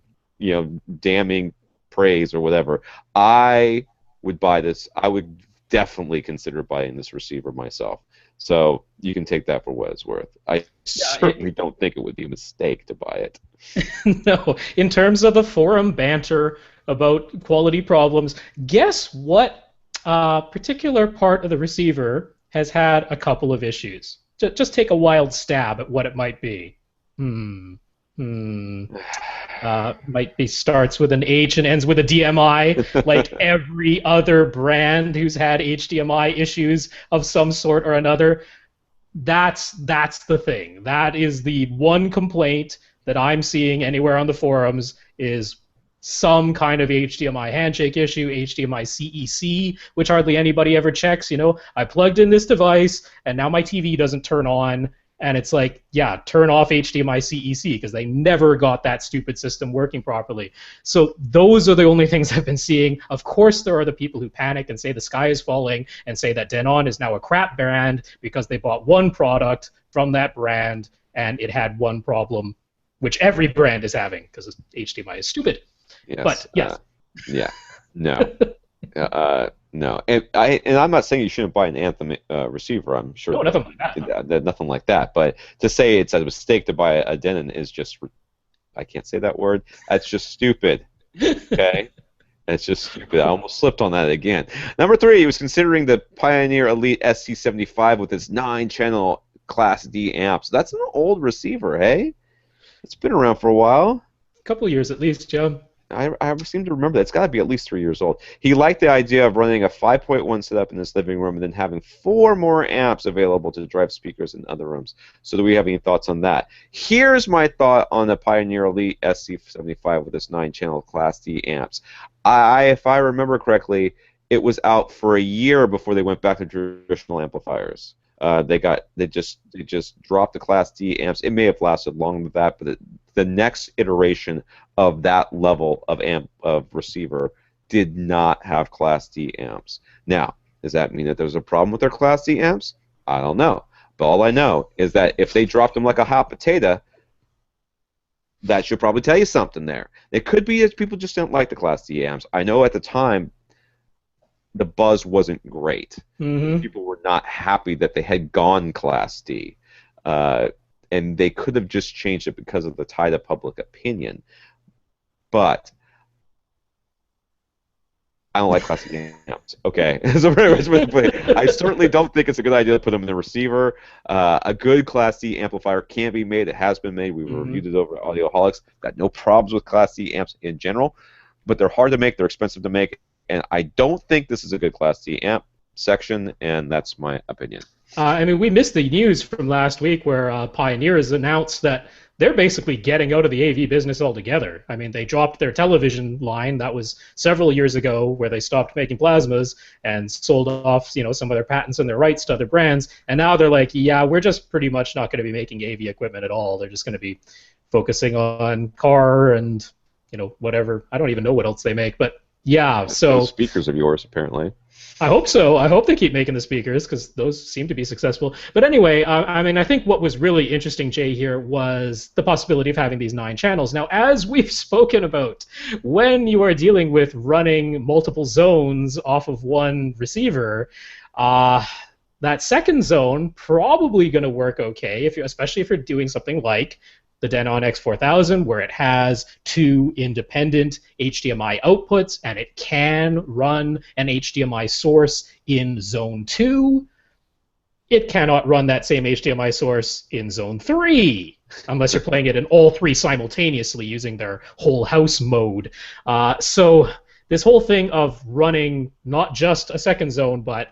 praise or whatever. I would buy this. I would definitely consider buying this receiver myself. So you can take that for what it's worth. I certainly don't think it would be a mistake to buy it. No. In terms of the forum banter about quality problems, guess what particular part of the receiver has had a couple of issues? Just take a wild stab at what it might be. Might be starts with an H and ends with a DMI, like every other brand who's had HDMI issues of some sort or another. That's the thing. That is the one complaint that I'm seeing anywhere on the forums is some kind of HDMI handshake issue, HDMI CEC, which hardly anybody ever checks. You know, I plugged in this device and now my TV doesn't turn on. And it's like, yeah, turn off HDMI CEC because they never got that stupid system working properly. So those are the only things I've been seeing. Of course, there are the people who panic and say the sky is falling and say that Denon is now a crap brand because they bought one product from that brand and it had one problem, which every brand is having because HDMI is stupid. Yes, but yes. No. No, and I'm not saying you shouldn't buy an Anthem receiver. I'm sure. No, nothing like that. Nothing like that. But to say it's a mistake to buy a Denon is just, I can't say that word. That's just stupid. Okay, that's just stupid. I almost slipped on that again. Number 3, he was considering the Pioneer Elite SC75 with its 9-channel Class D amps. That's an old receiver, hey? It's been around for a while. A couple years at least, Joe. I seem to remember that. It's got to be at least 3 years old. He liked the idea of running a 5.1 setup in his living room and then having 4 more amps available to drive speakers in other rooms. So do we have any thoughts on that? Here's my thought on the Pioneer Elite SC75 with its 9-channel Class D amps. If I remember correctly, it was out for a year before they went back to traditional amplifiers. They just dropped the Class D amps. It may have lasted longer than that, but the next iteration of that level of receiver did not have Class D amps. Now, does that mean that there's a problem with their Class D amps? I don't know. But all I know is that if they dropped them like a hot potato, that should probably tell you something there. It could be that people just don't like the Class D amps. I know at the time the buzz wasn't great. Mm-hmm. People were not happy that they had gone Class D. And they could have just changed it because of the tide of public opinion. But I don't like Class D amps. Okay. So I certainly don't think it's a good idea to put them in the receiver. A good Class D amplifier can be made. It has been made. We reviewed it over at Audioholics. Got no problems with Class D amps in general, but they're hard to make. They're expensive to make, and I don't think this is a good Class D amp section, and that's my opinion. I mean, we missed the news from last week where Pioneer has announced that they're basically getting out of the AV business altogether. I mean, they dropped their television line. That was several years ago, where they stopped making plasmas and sold off, some of their patents and their rights to other brands. And now they're like, yeah, we're just pretty much not going to be making AV equipment at all. They're just going to be focusing on car and, whatever. I don't even know what else they make, but yeah. So those speakers of yours, apparently. I hope so. I hope they keep making the speakers because those seem to be successful. But anyway, I mean, I think what was really interesting, Jay, here was the possibility of having these 9 channels. Now, as we've spoken about, when you are dealing with running multiple zones off of one receiver, that second zone probably going to work okay, especially if you're doing something like the Denon X4000, where it has 2 independent HDMI outputs, and it can run an HDMI source in Zone 2. It cannot run that same HDMI source in Zone 3, unless you're playing it in all 3 simultaneously using their whole house mode. So this whole thing of running not just a second zone, but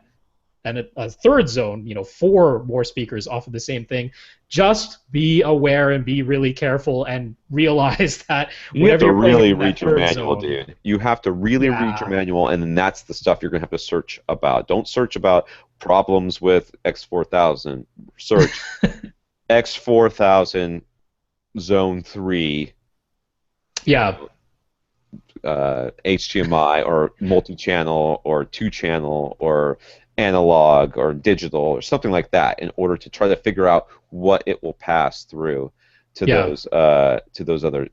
a third zone, 4 more speakers off of the same thing. Just be aware and be really careful and realize that you have to really read your manual, dude. You have to really read your manual, and then that's the stuff you're going to have to search about. Don't search about problems with X4000. Search X4000 Zone 3. Yeah. HDMI or multi-channel or 2-channel or analog or digital or something like that, in order to try to figure out what it will pass through to those other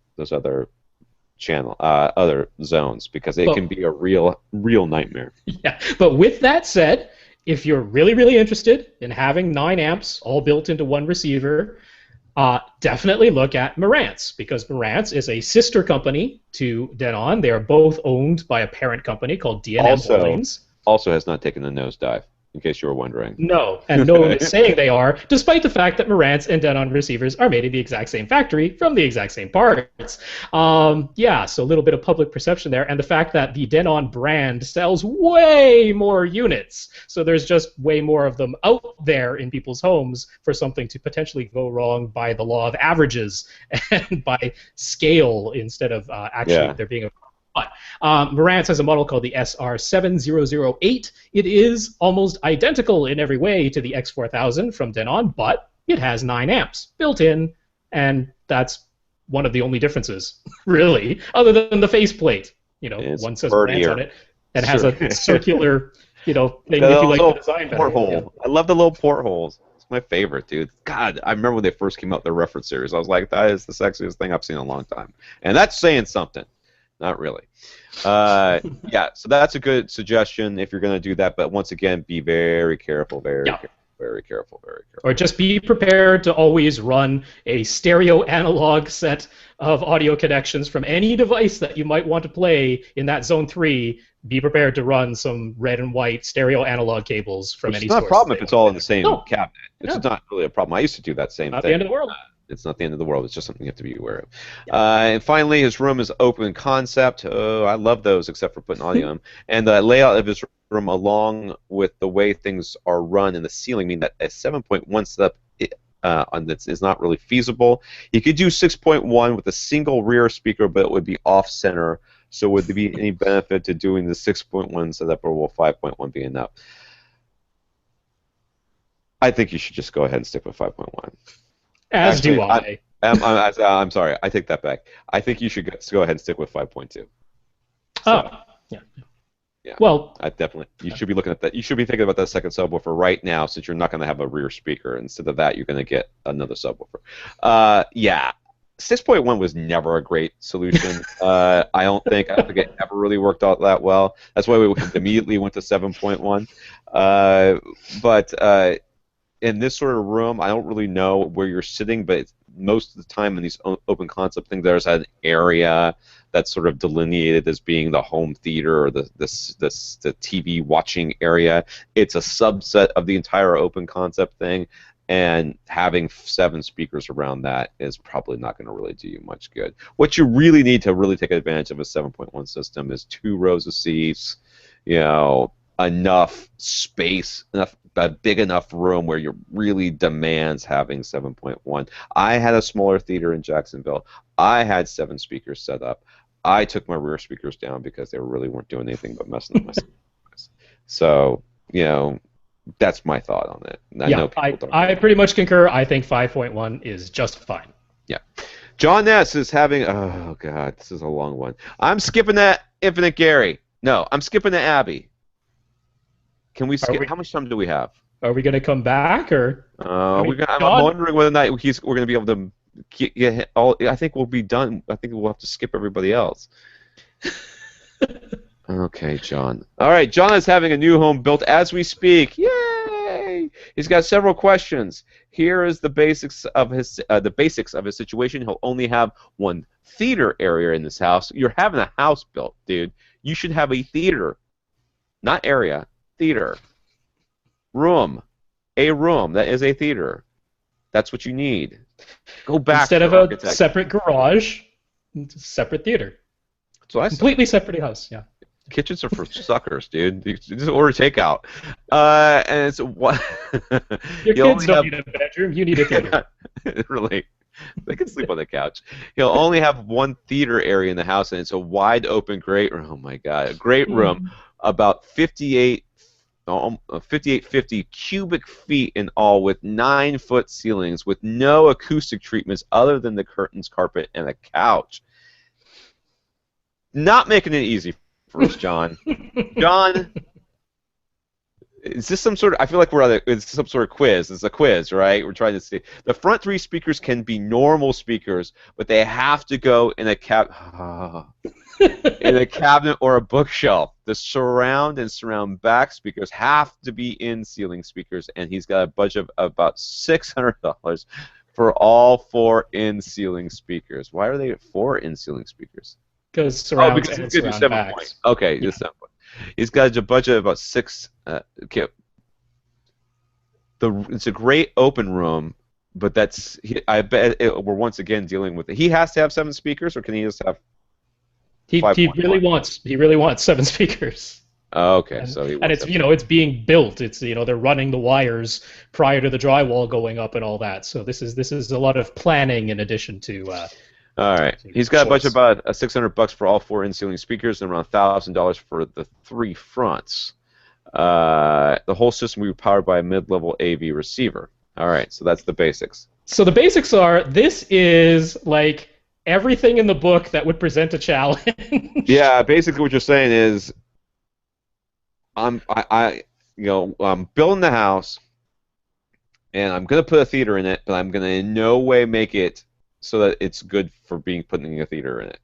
other zones, because it can be a real nightmare. Yeah, but with that said, if you're really interested in having 9 amps all built into one receiver, definitely look at Marantz, because Marantz is a sister company to Denon. They are both owned by a parent company called D&M Holdings. Also has not taken a nosedive, in case you were wondering. No, and no one is saying they are, despite the fact that Marantz and Denon receivers are made in the exact same factory from the exact same parts. Yeah, so a little bit of public perception there, and the fact that the Denon brand sells way more units, so there's just way more of them out there in people's homes for something to potentially go wrong by the law of averages and by scale instead of actually there being a... But Marantz has a model called the SR7008. It is almost identical in every way to the X4000 from Denon, but it has 9 amps built in, and that's one of the only differences, really, other than the faceplate. One says Marantz on it, and has a circular, thing if you like the design better. Porthole. I love the little portholes. It's my favorite, dude. God, I remember when they first came out, their reference series. I was like, that is the sexiest thing I've seen in a long time, and that's saying something. Not really. Yeah, so that's a good suggestion if you're going to do that. But once again, be very careful, very careful. Or just be prepared to always run a stereo analog set of audio connections from any device that you might want to play in that Zone 3. Be prepared to run some red and white stereo analog cables from any source. It's not a problem if it's all in the same cabinet. It's not really a problem. I used to do that same thing. Not the end of the world. It's not the end of the world. It's just something you have to be aware of. And finally, his room is open concept. Oh, I love those, except for putting audio in them. And the layout of his room, along with the way things are run in the ceiling, mean that a 7.1 setup on this is not really feasible. You could do 6.1 with a single rear speaker, but it would be off-center So would there be any benefit to doing the 6.1 setup, or will 5.1 be enough? I think you should just go ahead and stick with 5.1. As Actually, do I. I'm sorry. I take that back. I think you should go ahead and stick with 5.2. So, Yeah. yeah. Well, I definitely. You should be looking at that. You should be thinking about that second subwoofer right now, since you're not going to have a rear speaker. Instead of that, you're going to get another subwoofer. Yeah. 6.1 was never a great solution. I don't think it ever really worked out that well. That's why we immediately went to 7.1. But in this sort of room, I don't really know where you're sitting, but most of the time in these open concept things, there's an area that's sort of delineated as being the home theater or the TV watching area. It's a subset of the entire open concept thing, and having 7 speakers around that is probably not going to really do you much good. What you really need to really take advantage of a 7.1 system is 2 rows of seats, enough space, a big enough room where you really demands having 7.1. I had a smaller theater in Jacksonville. I had 7 speakers set up. I took my rear speakers down because they really weren't doing anything but messing up my speakers. So, that's my thought on it. I pretty much concur. I think 5.1 is just fine. Yeah. John Ness is having, oh God, this is a long one. I'm skipping that Infinite Gary. No, I'm skipping the Abby. Can we skip? How much time do we have? Are we going to come back, or? I'm wondering whether or not we're going to be able to get all. I think we'll be done. I think we'll have to skip everybody else. Okay, John. All right, John is having a new home built as we speak. Yay! He's got several questions. Here is the basics of his situation. He'll only have one theater area in this house. You're having a house built, dude. You should have a theater, not area. Theater. Room. A room. That is a theater. That's what you need. Go back instead of a separate garage, separate theater. So completely separate house. Yeah. Kitchens are for suckers, dude. You just order takeout. And it's what your kids don't need a bedroom. You need a theater. Really. They can sleep on the couch. He'll only have one theater area in the house, and it's a wide open, great room. Oh my God, a great room. About 5850 cubic feet in all, with 9-foot ceilings, with no acoustic treatments other than the curtains, carpet, and a couch. Not making it easy for us, John. John, is this some sort of? I feel like it's some sort of quiz. It's a quiz, right? We're trying to see. The front 3 speakers can be normal speakers, but they have to go in a in a cabinet or a bookshelf. The surround and surround back speakers have to be in ceiling speakers, and he's got a budget of about $600 for all 4 in ceiling speakers. Why are they 4 in ceiling speakers? Because surround because and he's surround backs. Points. Okay, yeah. 7 points. He's got a budget of about 6. Okay. It's a great open room, but I bet we're once again dealing with it. He has to have 7 speakers, or can he just have? He really wants 7 speakers. Okay, and, so it's being built. It's they're running the wires prior to the drywall going up and all that. So this is a lot of planning in addition to. All right, he's got a budget about $600 for all 4 in-ceiling speakers and around $1,000 for the 3 fronts. The whole system will be powered by a mid-level AV receiver. All right, so that's the basics. So the basics are: this is like everything in the book that would present a challenge. Yeah, basically what you're saying is, I'm building the house, and I'm gonna put a theater in it, but I'm gonna in no way make it so that it's good for being putting a theater in it.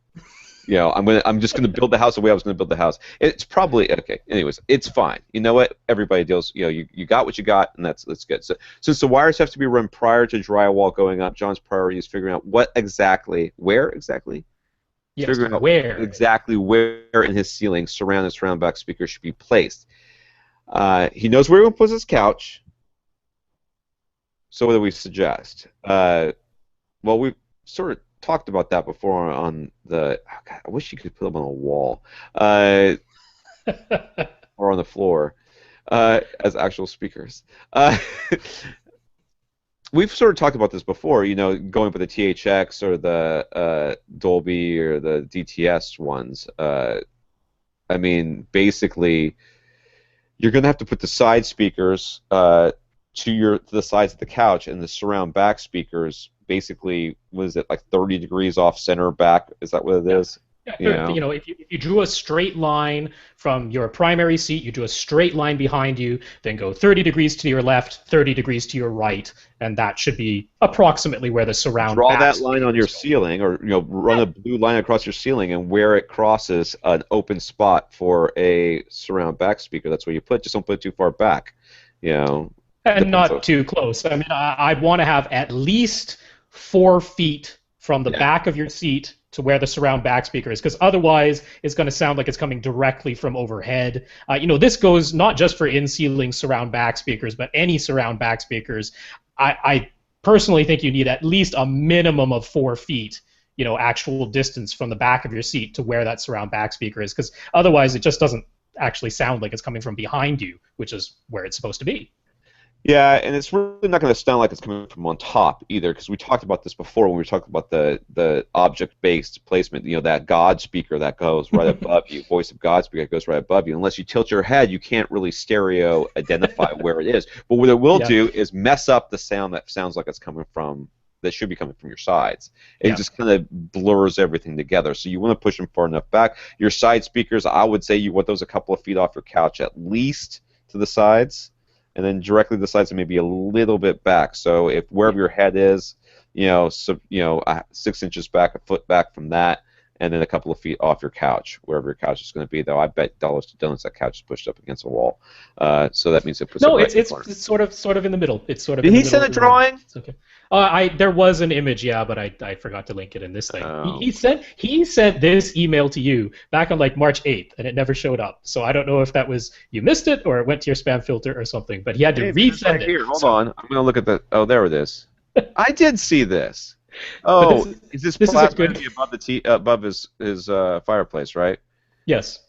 I'm just gonna build the house the way I was gonna build the house. It's probably okay. Anyways, it's fine. You know what? Everybody deals. You got what you got, and that's good. So since the wires have to be run prior to drywall going up, John's priority is figuring out where exactly. Yes, figuring out exactly where in his ceiling surround and surround back speakers should be placed. He knows where he puts his couch. So what do we suggest? Well, we sort of talked about that before on the. Oh God, I wish you could put them on a wall, or on the floor, as actual speakers. we've sort of talked about this before, going with the THX or the Dolby or the DTS ones. I mean, basically, you're going to have to put the side speakers to the sides of the couch, and the surround back speakers basically, was it like 30 degrees off center back? Is that what it is? Yeah, if you drew a straight line from your primary seat, you drew a straight line behind you, then go 30 degrees to your left, 30 degrees to your right, and that should be approximately where the surround Draw back that line on your ceiling, or run a blue line across your ceiling, and where it crosses an open spot for a surround back speaker, that's where you put. Just don't put it too far back. And not too close. I mean, I'd want to have at least 4 feet from the back of your seat to where the surround back speaker is, because otherwise it's going to sound like it's coming directly from overhead. This goes not just for in-ceiling surround back speakers, but any surround back speakers. I personally think you need at least a minimum of 4 feet, actual distance from the back of your seat to where that surround back speaker is, because otherwise it just doesn't actually sound like it's coming from behind you, which is where it's supposed to be. Yeah, and it's really not going to sound like it's coming from on top either, because we talked about this before when we were talking about the object-based placement. That God speaker that goes right above you, voice of God speaker that goes right above you. Unless you tilt your head, you can't really stereo identify where it is. But what it will do is mess up the sound that sounds like it's coming from, that should be coming from your sides. It just kind of blurs everything together. So you want to push them far enough back. Your side speakers, I would say you want those a couple of feet off your couch at least to the sides, and then directly to the sides and maybe a little bit back. So if wherever your head is, 6 inches back, a foot back from that, and then a couple of feet off your couch, wherever your couch is going to be. Though I bet dollars to donuts that couch is pushed up against a wall. So that means it puts. No, it right it's sort of in the middle. It's sort of. Did he send a drawing? It's okay. There was an image, but I forgot to link it in this thing. Oh. He sent this email to you back on like March 8th, and it never showed up. So I don't know if that was you missed it or it went to your spam filter or something. But he had to resend it. Here, hold on. I'm going to look at the. Oh, there it is. I did see this. Oh, is this plasma above his fireplace, right? Yes.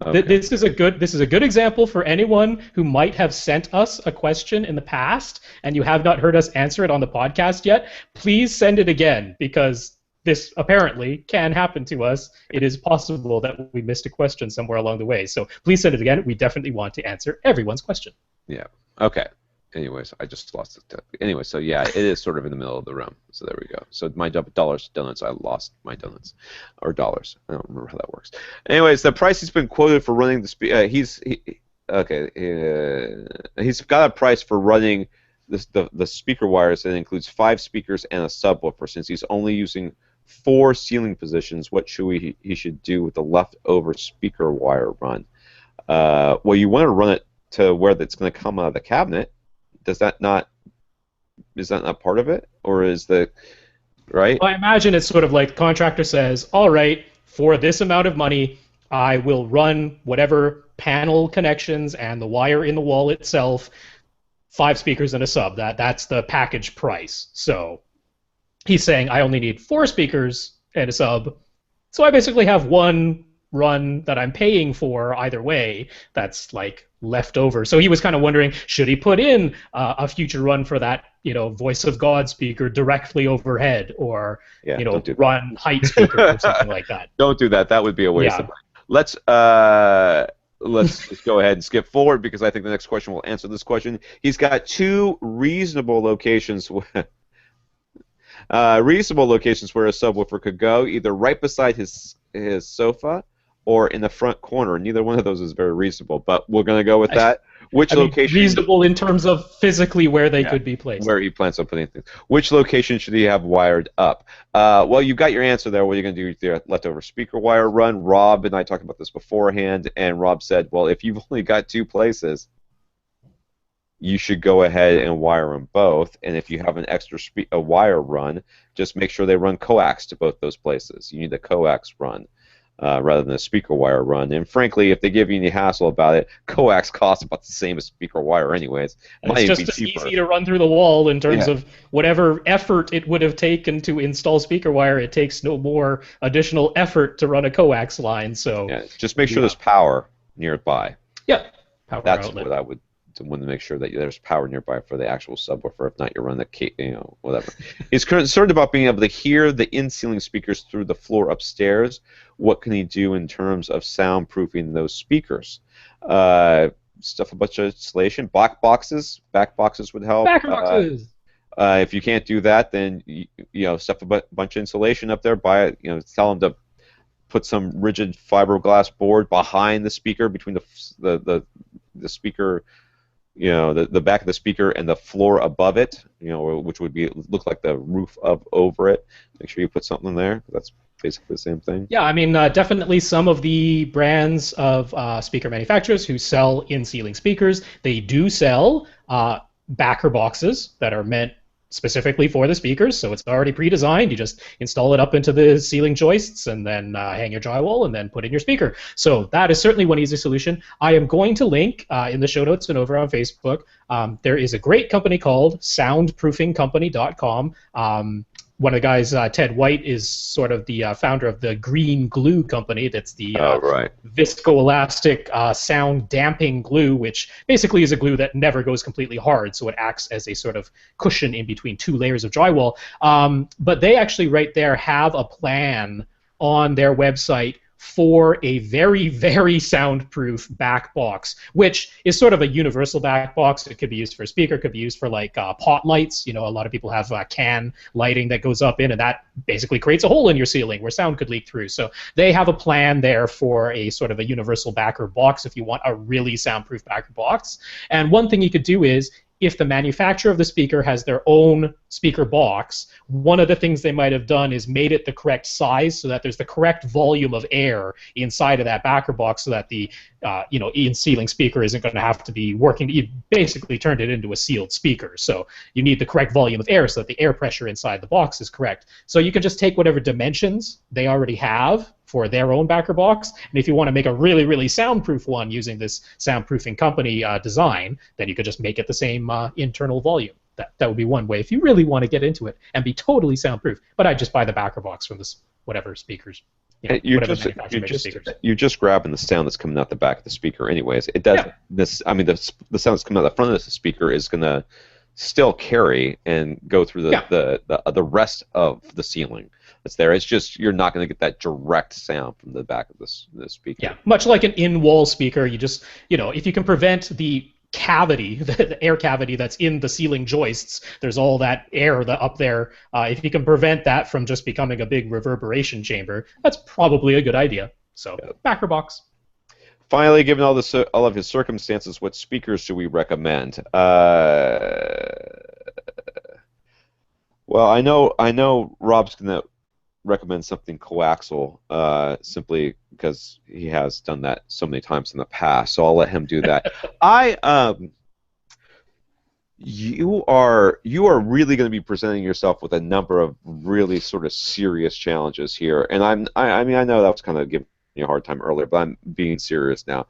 Okay. This is a good example for anyone who might have sent us a question in the past and you have not heard us answer it on the podcast yet. Please send it again, because this apparently can happen to us. It is possible that we missed a question somewhere along the way. So please send it again. We definitely want to answer everyone's question. Yeah. Okay. Anyways, I just lost it. Anyway, so yeah, it is sort of in the middle of the room. So there we go. So my dollars to donuts, I lost my donuts, or dollars. I don't remember how that works. Anyways, the price he's been quoted for running the he's got a price for running the speaker wires that includes 5 speakers and a subwoofer. Since he's only using 4 ceiling positions, what he should do with the leftover speaker wire run? Well, you want to run it to where that's going to come out of the cabinet. Is that not part of it, or is the right? Well, I imagine it's sort of like the contractor says, all right, for this amount of money, I will run whatever panel connections and the wire in the wall itself, 5 speakers and a sub. That's the package price. So he's saying I only need 4 speakers and a sub, so I basically have one run that I'm paying for either way that's like left over. So he was kind of wondering, should he put in a future run for that, voice of God speaker directly overhead, or run height speaker or something like that. Don't do that. That would be a waste of money. Let's just go ahead and skip forward, because I think the next question will answer this question. He's got 2 reasonable locations. Reasonable locations where a subwoofer could go, either right beside his sofa or in the front corner. Neither one of those is very reasonable, but we're going to go with that. Which location? Reasonable in terms of physically where they could be placed. Where he plans on putting things. Which location should he have wired up? Well, you've got your answer there. What are you going to do with your leftover speaker wire run? Rob and I talked about this beforehand, and Rob said, well, if you've only got 2 places, you should go ahead and wire them both. And if you have an extra wire run, just make sure they run coax to both those places. You need a coax run rather than a speaker wire run. And frankly, if they give you any hassle about it, coax costs about the same as speaker wire anyways. It's just as easy to run through the wall in terms of whatever effort it would have taken to install speaker wire. It takes no more additional effort to run a coax line. So just make sure there's power nearby. Yeah, power That's outlet. what I would often want to make sure that there's power nearby for the actual subwoofer. If not, you're running whatever. He's concerned about being able to hear the in-ceiling speakers through the floor upstairs. What can he do in terms of soundproofing those speakers? Stuff a bunch of insulation. Back boxes would help. Backer boxes. If you can't do that, then stuff a bunch of insulation up there. Tell them to put some rigid fiberglass board behind the speaker, between the speaker, the back of the speaker and the floor above it, which would look like the roof over it. Make sure you put something there. That's basically the same thing. Yeah, I mean, definitely some of the brands of speaker manufacturers who sell in-ceiling speakers, they do sell backer boxes that are meant specifically for the speakers, so it's already pre-designed. You just install it up into the ceiling joists and then hang your drywall and then put in your speaker. So that is certainly one easy solution. I am going to link in the show notes and over on Facebook. There is a great company called soundproofingcompany.com. One of the guys, Ted White, is sort of the founder of the Green Glue Company. That's the viscoelastic sound damping glue, which basically is a glue that never goes completely hard, so it acts as a sort of cushion in between two layers of drywall. But they actually right there have a plan on their website for a very, very soundproof back box, which is sort of a universal back box. It could be used for a speaker, could be used for like pot lights. A lot of people have can lighting that goes up in, and that basically creates a hole in your ceiling where sound could leak through. So they have a plan there for a sort of a universal backer box if you want a really soundproof backer box. And one thing you could do is, if the manufacturer of the speaker has their own speaker box, one of the things they might have done is made it the correct size so that there's the correct volume of air inside of that backer box, so that the in-ceiling speaker isn't going to have to be working. You basically turned it into a sealed speaker. So you need the correct volume of air so that the air pressure inside the box is correct. So you can just take whatever dimensions they already have for their own backer box, and if you want to make a really, really soundproof one using this soundproofing company design, then you could just make it the same internal volume. That would be one way if you really want to get into it and be totally soundproof. But I'd just buy the backer box from this whatever speakers. You're just grabbing the sound that's coming out the back of the speaker, anyways. It does this. I mean, the sound that's coming out the front of the speaker is gonna still carry and go through the rest of the ceiling that's there. It's just you're not going to get that direct sound from the back of the speaker. Yeah, much like an in-wall speaker, you just if you can prevent the cavity, the air cavity that's in the ceiling joists, there's all that air up there. If you can prevent that from just becoming a big reverberation chamber, that's probably a good idea. So backer box. Finally, given all of his circumstances, what speakers should we recommend? Well, I know Rob's gonna recommend something coaxial, simply because he has done that so many times in the past. So I'll let him do that. You are really going to be presenting yourself with a number of really sort of serious challenges here, and I mean I know that was kind of giving you a hard time earlier, but I'm being serious now.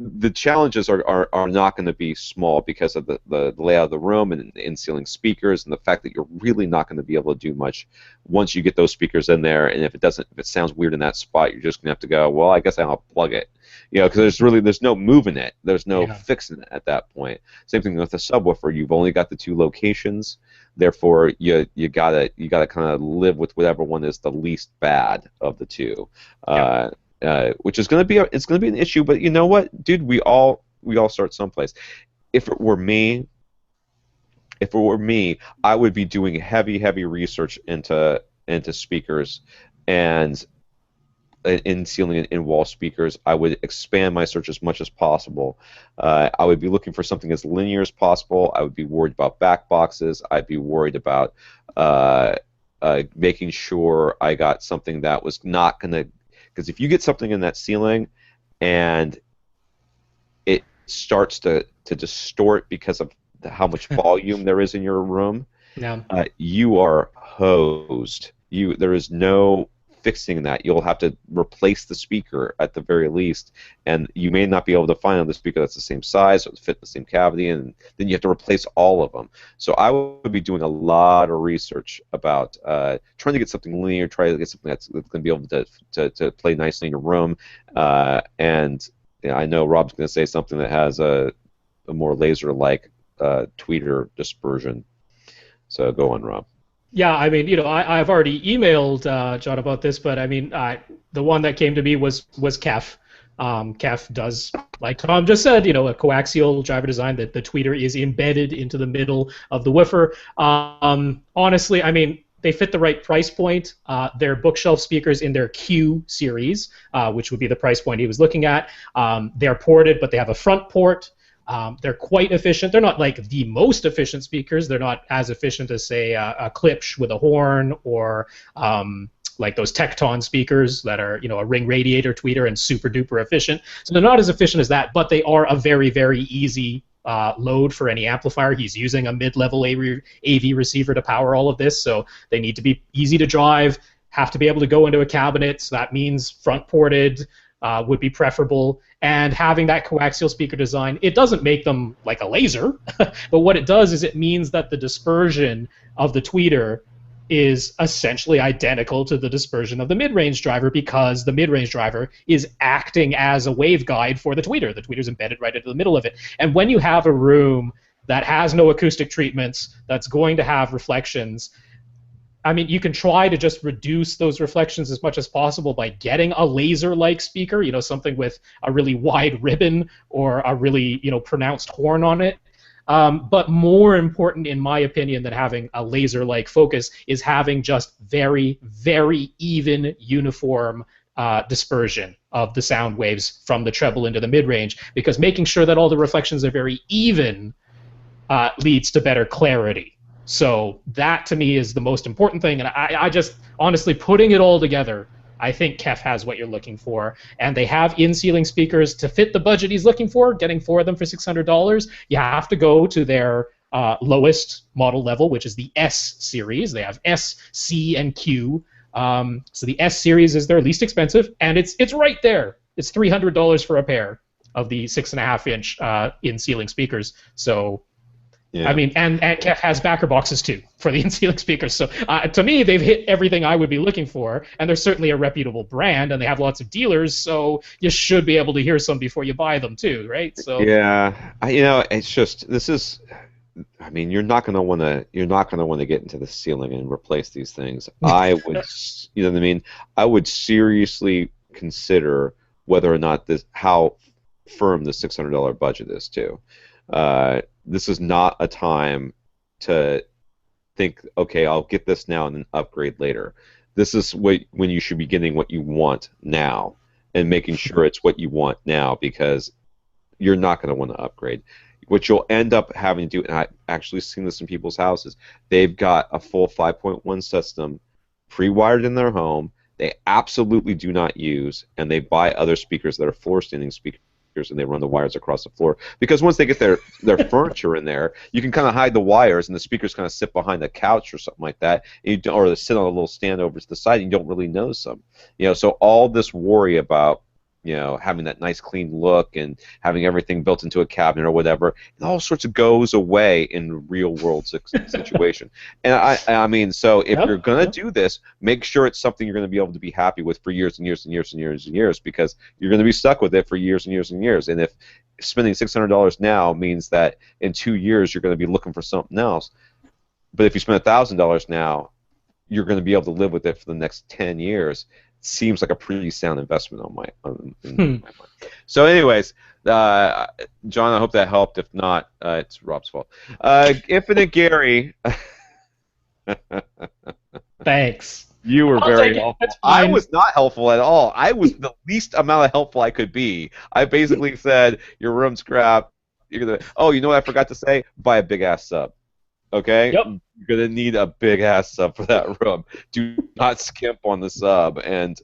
The challenges are not going to be small because of the layout of the room and in-ceiling speakers, and the fact that you're really not going to be able to do much once you get those speakers in there. And if it sounds weird in that spot, you're just going to have to go, well, I guess I'll plug it, because there's no moving it, there's no fixing it at that point. Same thing with the subwoofer. You've only got the two locations, therefore you gotta kind of live with whatever one is the least bad of the two. Which is going to be an issue, but you know what, dude? We all start someplace. If it were me, I would be doing heavy research into speakers and in ceiling and in wall speakers. I would expand my search as much as possible. I would be looking for something as linear as possible. I would be worried about back boxes. I'd be worried about making sure I got something that was not going to. Because if you get something in that ceiling and it starts to distort because of how much volume there is in your room, you are hosed. There is no fixing that. You'll have to replace the speaker at the very least, and you may not be able to find another speaker that's the same size or fit in the same cavity, and then you have to replace all of them. So I would be doing a lot of research about trying to get something linear, try to get something that's going to be able to play nicely in your room. And I know Rob's going to say something that has a a more laser-like tweeter dispersion. So go on, Rob. Yeah, I mean, I've already emailed John about this, but I mean, the one that came to me was Kef. Kef does, like Tom just said, a coaxial driver design that the tweeter is embedded into the middle of the woofer. Honestly, I mean, they fit the right price point. They're bookshelf speakers in their Q series, which would be the price point he was looking at. They're ported, but they have a front port. They're quite efficient. They're not like the most efficient speakers. They're not as efficient as, say, a Klipsch with a horn, or like those Tecton speakers that are, a ring radiator tweeter and super duper efficient. So they're not as efficient as that, but they are a very, very easy load for any amplifier. He's using a mid-level AV receiver to power all of this, so they need to be easy to drive, have to be able to go into a cabinet, so that means front-ported would be preferable. And having that coaxial speaker design, it doesn't make them like a laser, but what it does is it means that the dispersion of the tweeter is essentially identical to the dispersion of the mid-range driver, because the mid-range driver is acting as a waveguide for the tweeter. The tweeter's embedded right into the middle of it. And when you have a room that has no acoustic treatments, that's going to have reflections, I mean, you can try to just reduce those reflections as much as possible by getting a laser-like speaker, something with a really wide ribbon or a really, pronounced horn on it. But more important, in my opinion, than having a laser-like focus is having just very, very even, uniform dispersion of the sound waves from the treble into the mid-range, because making sure that all the reflections are very even leads to better clarity. So that, to me, is the most important thing, and I just, honestly, putting it all together, I think Kef has what you're looking for, and they have in-ceiling speakers to fit the budget he's looking for. Getting 4 of them for $600, you have to go to their lowest model level, which is the S series. They have S, C, and Q. So the S series is their least expensive, and it's right there. It's $300 for a pair of the 6.5-inch in-ceiling speakers. So. Yeah. I mean, and Kef has backer boxes too for the in-ceiling speakers. So to me, they've hit everything I would be looking for, and they're certainly a reputable brand, and they have lots of dealers. So you should be able to hear some before you buy them too, right? So yeah, it's just, this is, I mean, you're not gonna want to get into the ceiling and replace these things. I would, you know what I mean? I would seriously consider whether or not how firm the $600 budget is too. This is not a time to think, okay, I'll get this now and then upgrade later. This is when you should be getting what you want now and making sure it's what you want now, because you're not going to want to upgrade. What you'll end up having to do, and I've actually seen this in people's houses, they've got a full 5.1 system pre-wired in their home, they absolutely do not use, and they buy other speakers that are floor standing speakers, and they run the wires across the floor, because once they get their furniture in there, you can kind of hide the wires, and the speakers kind of sit behind the couch or something like that, or they sit on a little stand over to the side, and you don't really notice them. So all this worry about having that nice clean look and having everything built into a cabinet or whatever, and all sorts of goes away in real world situation. And I mean, so if you're gonna do this, make sure it's something you're gonna be able to be happy with for years and years and years and years and years, because you're gonna be stuck with it for years and years and years. And if spending $600 now means that in 2 years you're gonna be looking for something else, but if you spend $1,000 now, you're gonna be able to live with it for the next 10 years. Seems like a pretty sound investment in my mind. So anyways, John, I hope that helped. If not, it's Rob's fault. Infinite Gary. Thanks. You were very helpful. I was not helpful at all. I was the least amount of helpful I could be. I basically said, your room's crap. You're gonna. Oh, you know what I forgot to say? Buy a big-ass sub. Okay? Yep. You're going to need a big-ass sub for that room. Do not skimp on the sub. And,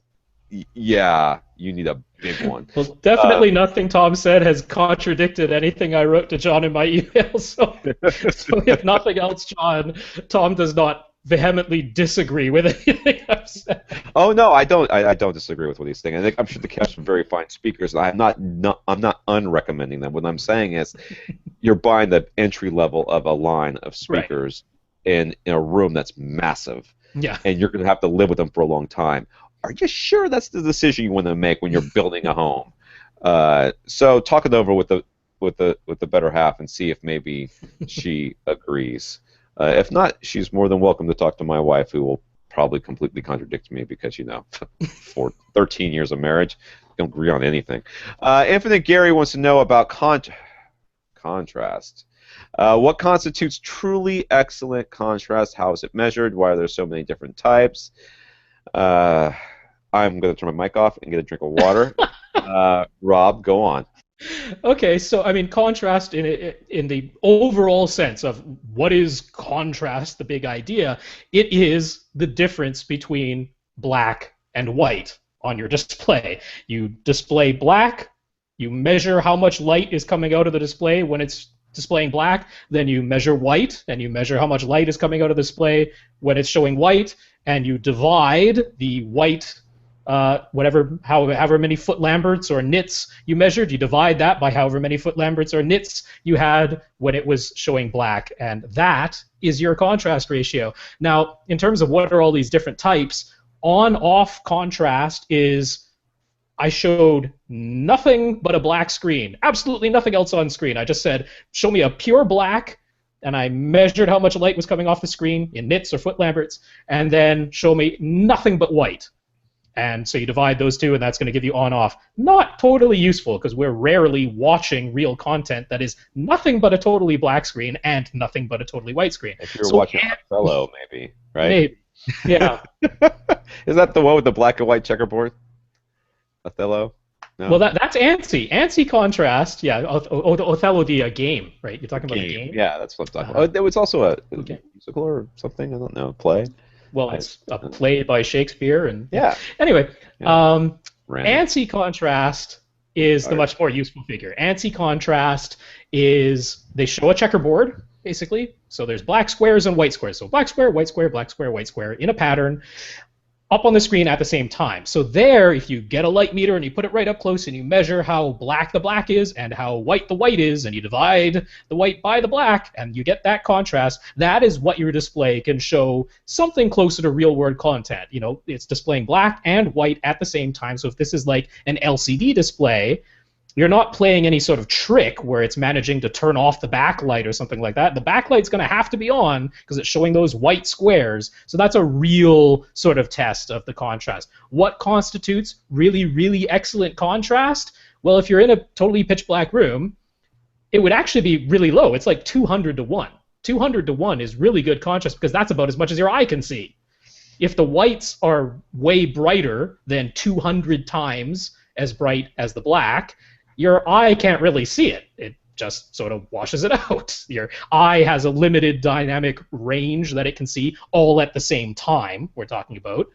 yeah, you need a big one. Well, definitely nothing Tom said has contradicted anything I wrote to John in my email. So if nothing else, Tom does not vehemently disagree with anything I've said. Oh no, I don't. I don't disagree with what he's saying. I think I'm sure the Kef's some very fine speakers. I'm not unrecommending them. What I'm saying is, you're buying the entry level of a line of speakers in a room that's massive. Yeah. And you're going to have to live with them for a long time. Are you sure that's the decision you want to make when you're building a home? So talk it over with the better half and see if maybe she agrees. If not, she's more than welcome to talk to my wife, who will probably completely contradict me because, for 13 years of marriage, we don't agree on anything. Infinite Gary wants to know about contrast. What constitutes truly excellent contrast? How is it measured? Why are there so many different types? I'm going to turn my mic off and get a drink of water. Rob, go on. Okay, so I mean, contrast in the overall sense of what is contrast, the big idea, it is the difference between black and white on your display. You display black, you measure how much light is coming out of the display when it's displaying black, then you measure white, and you measure how much light is coming out of the display when it's showing white, and you divide the white, however many foot lamberts or nits you measured, you divide that by however many foot lamberts or nits you had when it was showing black, and that is your contrast ratio. Now, in terms of what are all these different types, on-off contrast is I showed nothing but a black screen, absolutely nothing else on screen. I just said, show me a pure black, and I measured how much light was coming off the screen in nits or foot lamberts, and then show me nothing but white. And so you divide those two, and that's going to give you on-off. Not totally useful, because we're rarely watching real content that is nothing but a totally black screen and nothing but a totally white screen. If you're watching Othello, maybe, right? Maybe, yeah. Is that the one with the black and white checkerboard? Othello? No. Well, that's ANSI. ANSI contrast, yeah. Othello, the game, right? You're talking about the game? Yeah, that's what I'm talking about. There was also a musical or something, I don't know, play. Well, it's a play by Shakespeare. And yeah. Anyway, ANSI contrast is the much more useful figure. ANSI contrast is, they show a checkerboard, basically. So there's black squares and white squares. So black square, white square, black square, white square in a pattern up on the screen at the same time. So there, if you get a light meter and you put it right up close and you measure how black the black is and how white the white is, and you divide the white by the black and you get that contrast, that is what your display can show something closer to real-world content. You know, it's displaying black and white at the same time. So if this is like an LCD display, you're not playing any sort of trick where it's managing to turn off the backlight or something like that. The backlight's going to have to be on because it's showing those white squares. So that's a real sort of test of the contrast. What constitutes really, really excellent contrast? Well, if you're in a totally pitch black room, it would actually be really low. It's like 200 to 1. 200 to 1 is really good contrast because that's about as much as your eye can see. If the whites are way brighter than 200 times as bright as the black, your eye can't really see it. It just sort of washes it out. Your eye has a limited dynamic range that it can see all at the same time, we're talking about.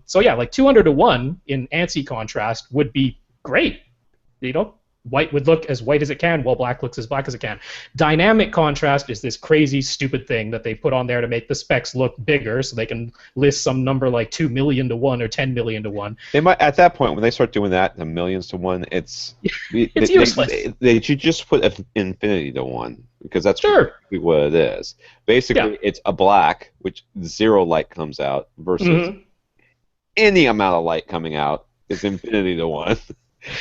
So yeah, like 200 to 1 in ANSI contrast would be great. You know, white would look as white as it can, while black looks as black as it can. Dynamic contrast is this crazy, stupid thing that they put on there to make the specs look bigger, so they can list some number like 2 million to 1 or 10 million to 1. They might, at that point, when they start doing that, the millions to 1, it's useless. They should just put infinity to 1, because that's basically what it is. Basically, it's a black, which 0 light comes out, versus any amount of light coming out is infinity to 1.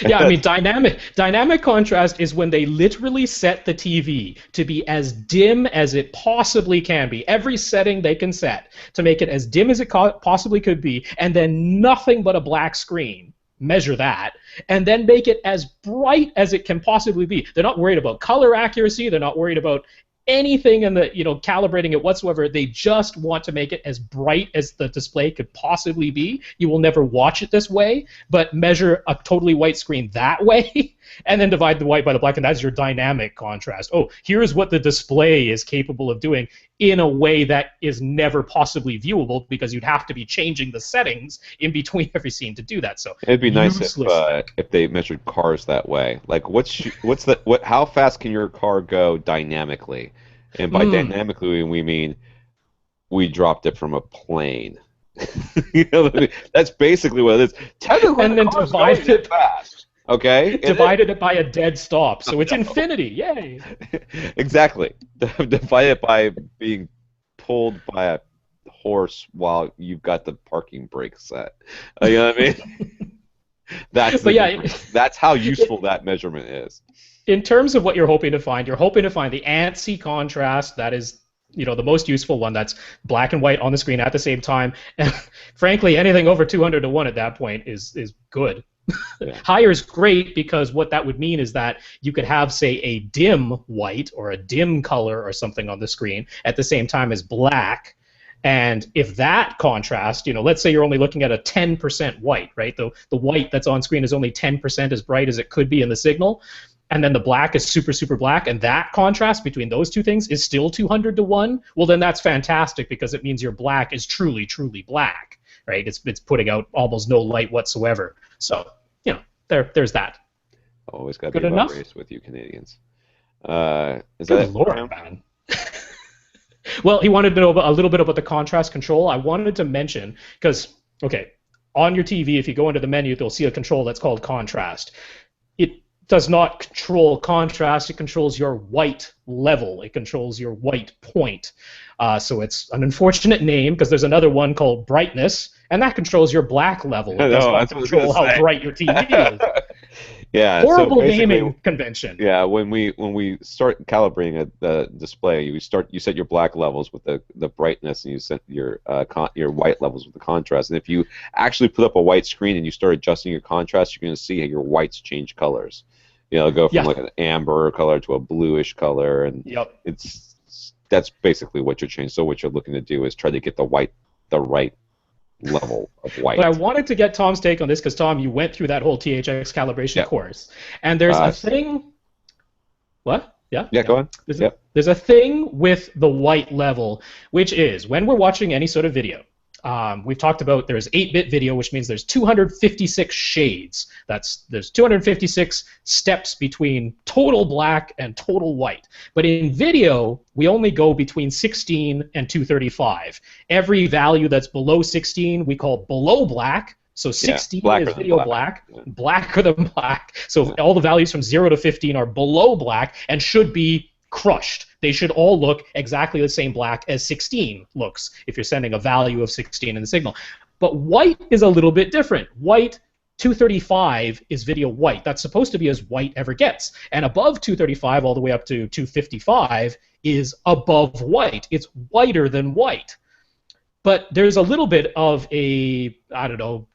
Yeah, I mean, dynamic contrast is when they literally set the TV to be as dim as it possibly can be. Every setting they can set to make it as dim as it possibly could be, and then nothing but a black screen. Measure that, and then make it as bright as it can possibly be. They're not worried about color accuracy. They're not worried about anything in the, calibrating it whatsoever. They just want to make it as bright as the display could possibly be. You will never watch it this way, but measure a totally white screen that way, and then divide the white by the black, and that's your dynamic contrast. Oh, here's what the display is capable of doing in a way that is never possibly viewable, because you'd have to be changing the settings in between every scene to do that. So it'd be nice if they measured cars that way. Like, how fast can your car go dynamically? And by dynamically, we mean we dropped it from a plane. That's basically what it is. Technically, and then divide it fast. Okay. Divided it by a dead stop, so it's infinity. Yay! Exactly. Divide it by being pulled by a horse while you've got the parking brake set. You know what I mean? That's how useful that measurement is. in terms of what you're hoping to find, you're hoping to find the ANSI contrast. That is, the most useful one. That's black and white on the screen at the same time. And frankly, anything over 200 to 1 at that point is good. Yeah. Higher is great because what that would mean is that you could have, say, a dim white or a dim color or something on the screen at the same time as black. And if that contrast, let's say you're only looking at a 10% white, right? The white that's on screen is only 10% as bright as it could be in the signal. And then the black is super, super black, and that contrast between those two things is still 200 to 1, well, then that's fantastic because it means your black is truly, truly black, right? It's putting out almost no light whatsoever. So, there's that. Always got to be about race with you Canadians. Is Good that Lord, man. Well, he wanted to know a little bit about the contrast control. I wanted to mention, because, okay, on your TV, if you go into the menu, you'll see a control that's called contrast. It does not control contrast. It controls your white level. It controls your white point. So it's an unfortunate name because there's another one called brightness, and that controls your black level. It does not control how bright your TV is. Yeah, horrible naming convention. Yeah, when we start calibrating the display, you set your black levels with the brightness, and you set your white levels with the contrast. And if you actually put up a white screen and you start adjusting your contrast, you're going to see how your whites change colors. Go from like an amber color to a bluish color, and that's basically what you're changing. So what you're looking to do is try to get the right level of white. But I wanted to get Tom's take on this because, Tom, you went through that whole THX calibration course, and there's a thing. What? Yeah. Yeah. Go on. There's a thing with the white level, which is when we're watching any sort of video. We've talked about there's 8-bit video, which means there's 256 shades. There's 256 steps between total black and total white. But in video, we only go between 16 and 235. Every value that's below 16 we call below black. So 16 is video black, blacker than black. So all the values from 0 to 15 are below black and should be crushed. They should all look exactly the same black as 16 looks if you're sending a value of 16 in the signal. But white is a little bit different. White, 235 is video white. That's supposed to be as white ever gets. And above 235 all the way up to 255 is above white. It's whiter than white. But there's a little bit of a,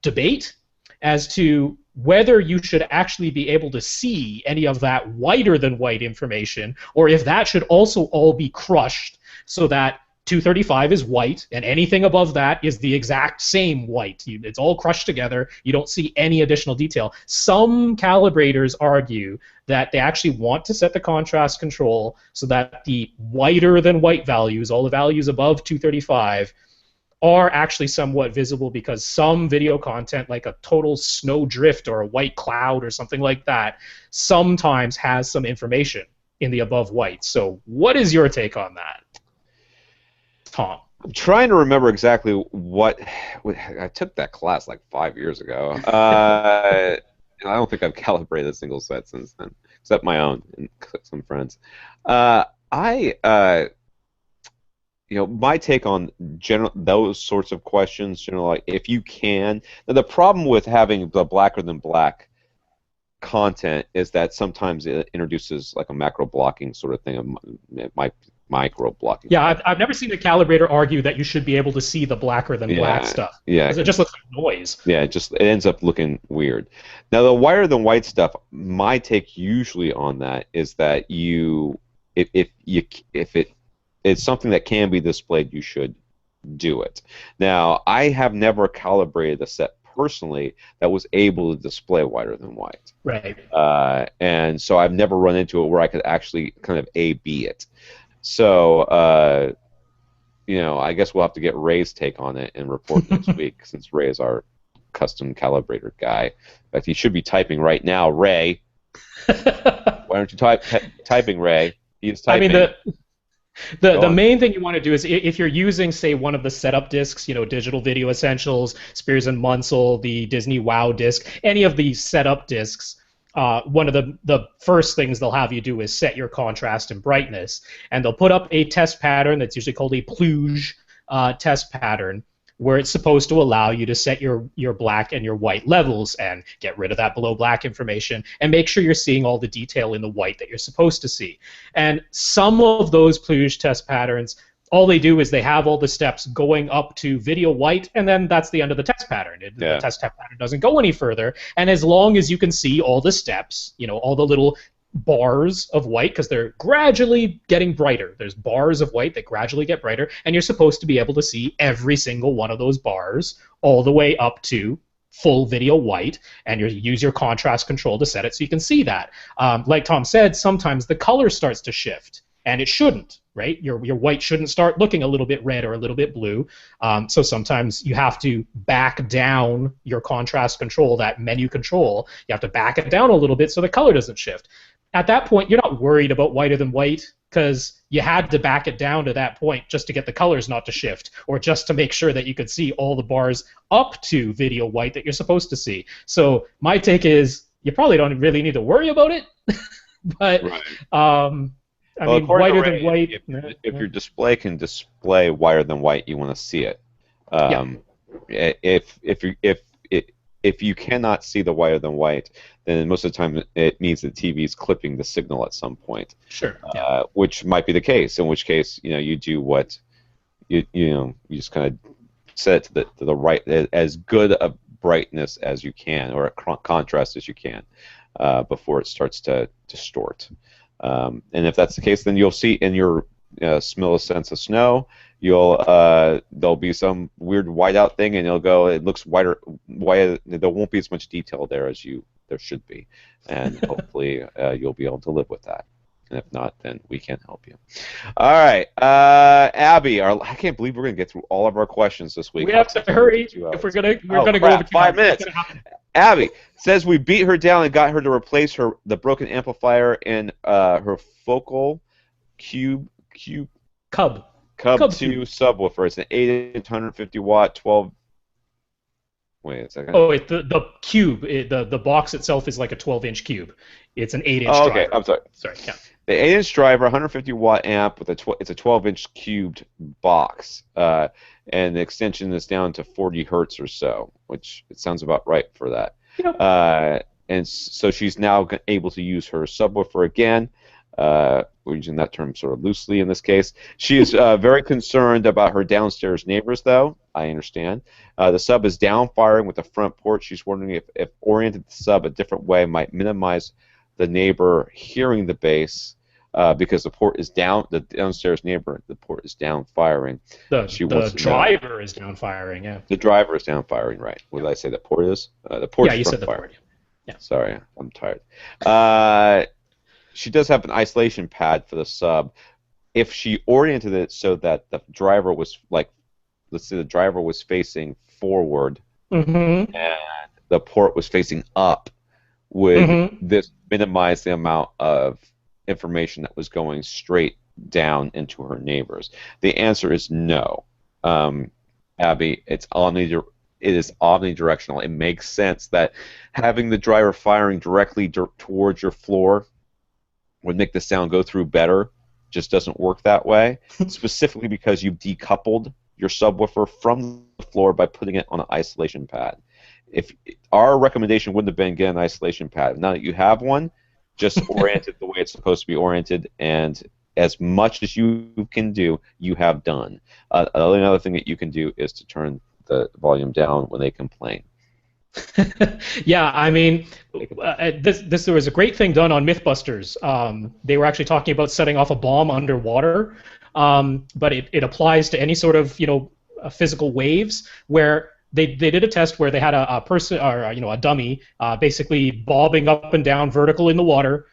debate as to whether you should actually be able to see any of that whiter than white information, or if that should also all be crushed so that 235 is white and anything above that is the exact same white. It's all crushed together. You don't see any additional detail. Some calibrators argue that they actually want to set the contrast control so that the whiter than white values, all the values above 235, are actually somewhat visible because some video content, like a total snow drift or a white cloud or something like that, sometimes has some information in the above white. So what is your take on that, Tom? I'm trying to remember exactly what I took that class like 5 years ago. I don't think I've calibrated a single set since then, except my own and some friends. My take on those sorts of questions, like if you can. Now, the problem with having the blacker than black content is that sometimes it introduces like a macro blocking sort of thing. It might micro blocking. Yeah, I've never seen a calibrator argue that you should be able to see the blacker than black stuff. Yeah, because it just looks like noise. Yeah, it ends up looking weird. Now, the whiter than white stuff, my take usually on that is that if it's something that can be displayed, you should do it. Now, I have never calibrated a set personally that was able to display whiter than white. Right. And so I've never run into it where I could actually kind of A/B it. So, I guess we'll have to get Ray's take on it and report next week, since Ray is our custom calibrator guy. In fact, he should be typing right now. Ray, why aren't you typing, Ray? He is typing. I mean, the main thing you want to do is if you're using, say, one of the setup discs, Digital Video Essentials, Spears and Munsell, the Disney Wow disc, any of these setup discs, one of the first things they'll have you do is set your contrast and brightness, and they'll put up a test pattern that's usually called a plugge test pattern, where it's supposed to allow you to set your black and your white levels and get rid of that below black information and make sure you're seeing all the detail in the white that you're supposed to see. And some of those plugage test patterns, all they do is they have all the steps going up to video white, and then that's the end of the test pattern. The test pattern doesn't go any further, and as long as you can see all the steps, all the little bars of white, because they're gradually getting brighter. There's bars of white that gradually get brighter, and you're supposed to be able to see every single one of those bars all the way up to full video white, and you use your contrast control to set it so you can see that. Like Tom said, sometimes the color starts to shift, and it shouldn't, right? Your white shouldn't start looking a little bit red or a little bit blue. So sometimes you have to back down your contrast control, that menu control. You have to back it down a little bit so the color doesn't shift. At that point, you're not worried about whiter than white because you had to back it down to that point just to get the colors not to shift, or just to make sure that you could see all the bars up to video white that you're supposed to see. So my take is you probably don't really need to worry about it, but Right. I mean, whiter than white. If your display can display whiter than white, you want to see it. If you cannot see the whiter than white, then most of the time it means the TV is clipping the signal at some point. Sure. Which might be the case. In which case, you do what you just kind of set it to the right, as good a brightness as you can, or a contrast as you can, before it starts to distort. And if that's the case, then you'll see in your smell a sense of snow, there'll be some weird whiteout thing, and it looks whiter. There won't be as much detail there as there should be, and hopefully you'll be able to live with that. And if not, then we can help you. All right, Abby, I can't believe we're going to get through all of our questions this week. We have to hurry if we're gonna go over 5 minutes. Abby says we beat her down and got her to replace the broken amplifier in her focal Cub 2 subwoofer. It's an 8-inch 150-watt 12. Wait a second. Oh, the cube, the box itself is like a 12-inch cube. It's an 8-inch driver. Okay, I'm sorry. Sorry, yeah. The 8-inch driver, 150-watt amp with it's a 12-inch cubed box, and the extension is down to 40 hertz or so, which it sounds about right for that. Yeah. And so she's now able to use her subwoofer again. We're using that term sort of loosely in this case. She is very concerned about her downstairs neighbors, though. I understand. The sub is down-firing with the front port. She's wondering if oriented the sub a different way might minimize the neighbor hearing the bass, because the port is down. The downstairs neighbor, the port is down-firing. The driver is down-firing, yeah. The driver is down-firing, right. What did I say the port is? The port is you said the port. Yeah. Sorry, I'm tired. She does have an isolation pad for the sub. If she oriented it so that the driver was let's say the driver was facing forward, and the port was facing up, would this minimize the amount of information that was going straight down into her neighbors? The answer is no. Abby, it is omnidirectional. It makes sense that having the driver firing directly towards your floor would make the sound go through better. Just doesn't work that way, specifically because you've decoupled your subwoofer from the floor by putting it on an isolation pad. If our recommendation wouldn't have been get an isolation pad. Now that you have one, just orient it the way it's supposed to be oriented, and as much as you can do, you have done. Another thing that you can do is to turn the volume down when they complain. Yeah, I mean, there was a great thing done on Mythbusters. They were actually talking about setting off a bomb underwater, but it applies to any sort of physical waves, where they did a test where they had a person, or a dummy, basically bobbing up and down vertical in the water,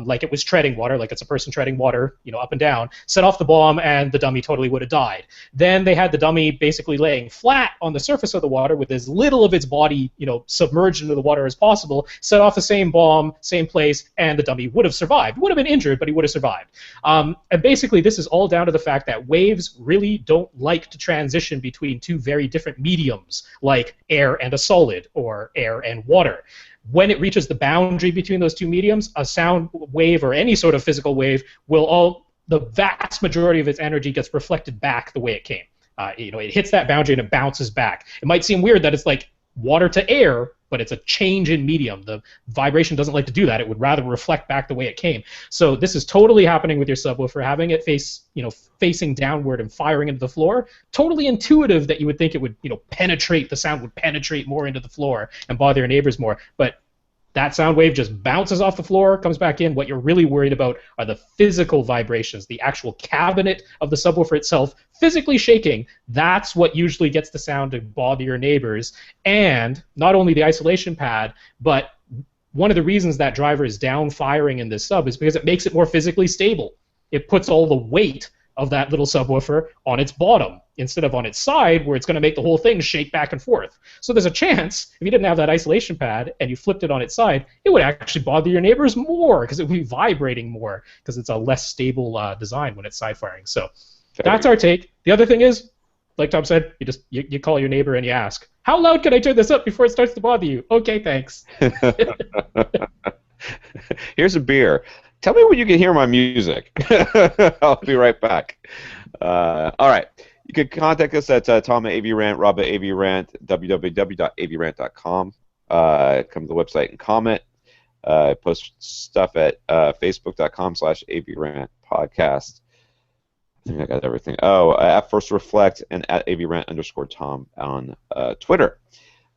like it was treading water, like it's a person treading water, up and down, set off the bomb, and the dummy totally would have died. Then they had the dummy basically laying flat on the surface of the water with as little of its body, submerged into the water as possible, set off the same bomb, same place, and the dummy would have survived. Would have been injured, but he would have survived. And basically, this is all down to the fact that waves really don't like to transition between two very different mediums, like air and a solid, or air and water. When it reaches the boundary between those two mediums, a sound wave or any sort of physical wave the vast majority of its energy gets reflected back the way it came. It hits that boundary and it bounces back. It might seem weird that it's like water to air, but it's a change in medium. The vibration doesn't like to do that. It would rather reflect back the way it came. So this is totally happening with your subwoofer, having it facing downward and firing into the floor. Totally intuitive that you would think it would, penetrate, the sound would penetrate more into the floor and bother your neighbors more. But that sound wave just bounces off the floor, comes back in. What you're really worried about are the physical vibrations, the actual cabinet of the subwoofer itself physically shaking. That's what usually gets the sound to bother your neighbors. And not only the isolation pad, but one of the reasons that driver is down firing in this sub is because it makes it more physically stable. It puts all the weight of that little subwoofer on its bottom instead of on its side, where it's going to make the whole thing shake back and forth. So there's a chance, if you didn't have that isolation pad and you flipped it on its side, it would actually bother your neighbors more because it would be vibrating more because it's a less stable design when it's side firing. So that's our take. The other thing is, like Tom said, you call your neighbor and you ask, how loud can I turn this up before it starts to bother you? Okay, thanks. Here's a beer. Tell me when you can hear my music. I'll be right back. All right. You can contact us at Tom at AV Rant, Rob at AV Rant, www.avrant.com. Come to the website and comment. Post stuff at facebook.com/AV Rant podcast. I think I got everything. Oh, at First Reflect and at AV Rant_Tom on Twitter.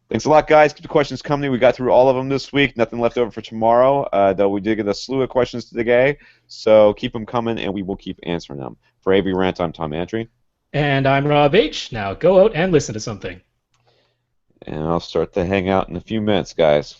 Thanks a lot, guys. Keep the questions coming. We got through all of them this week. Nothing left over for tomorrow, though we did get a slew of questions today. So keep them coming, and we will keep answering them. For AV Rant, I'm Tom Antry. And I'm Rob H. Now go out and listen to something. And I'll start the hangout in a few minutes, guys.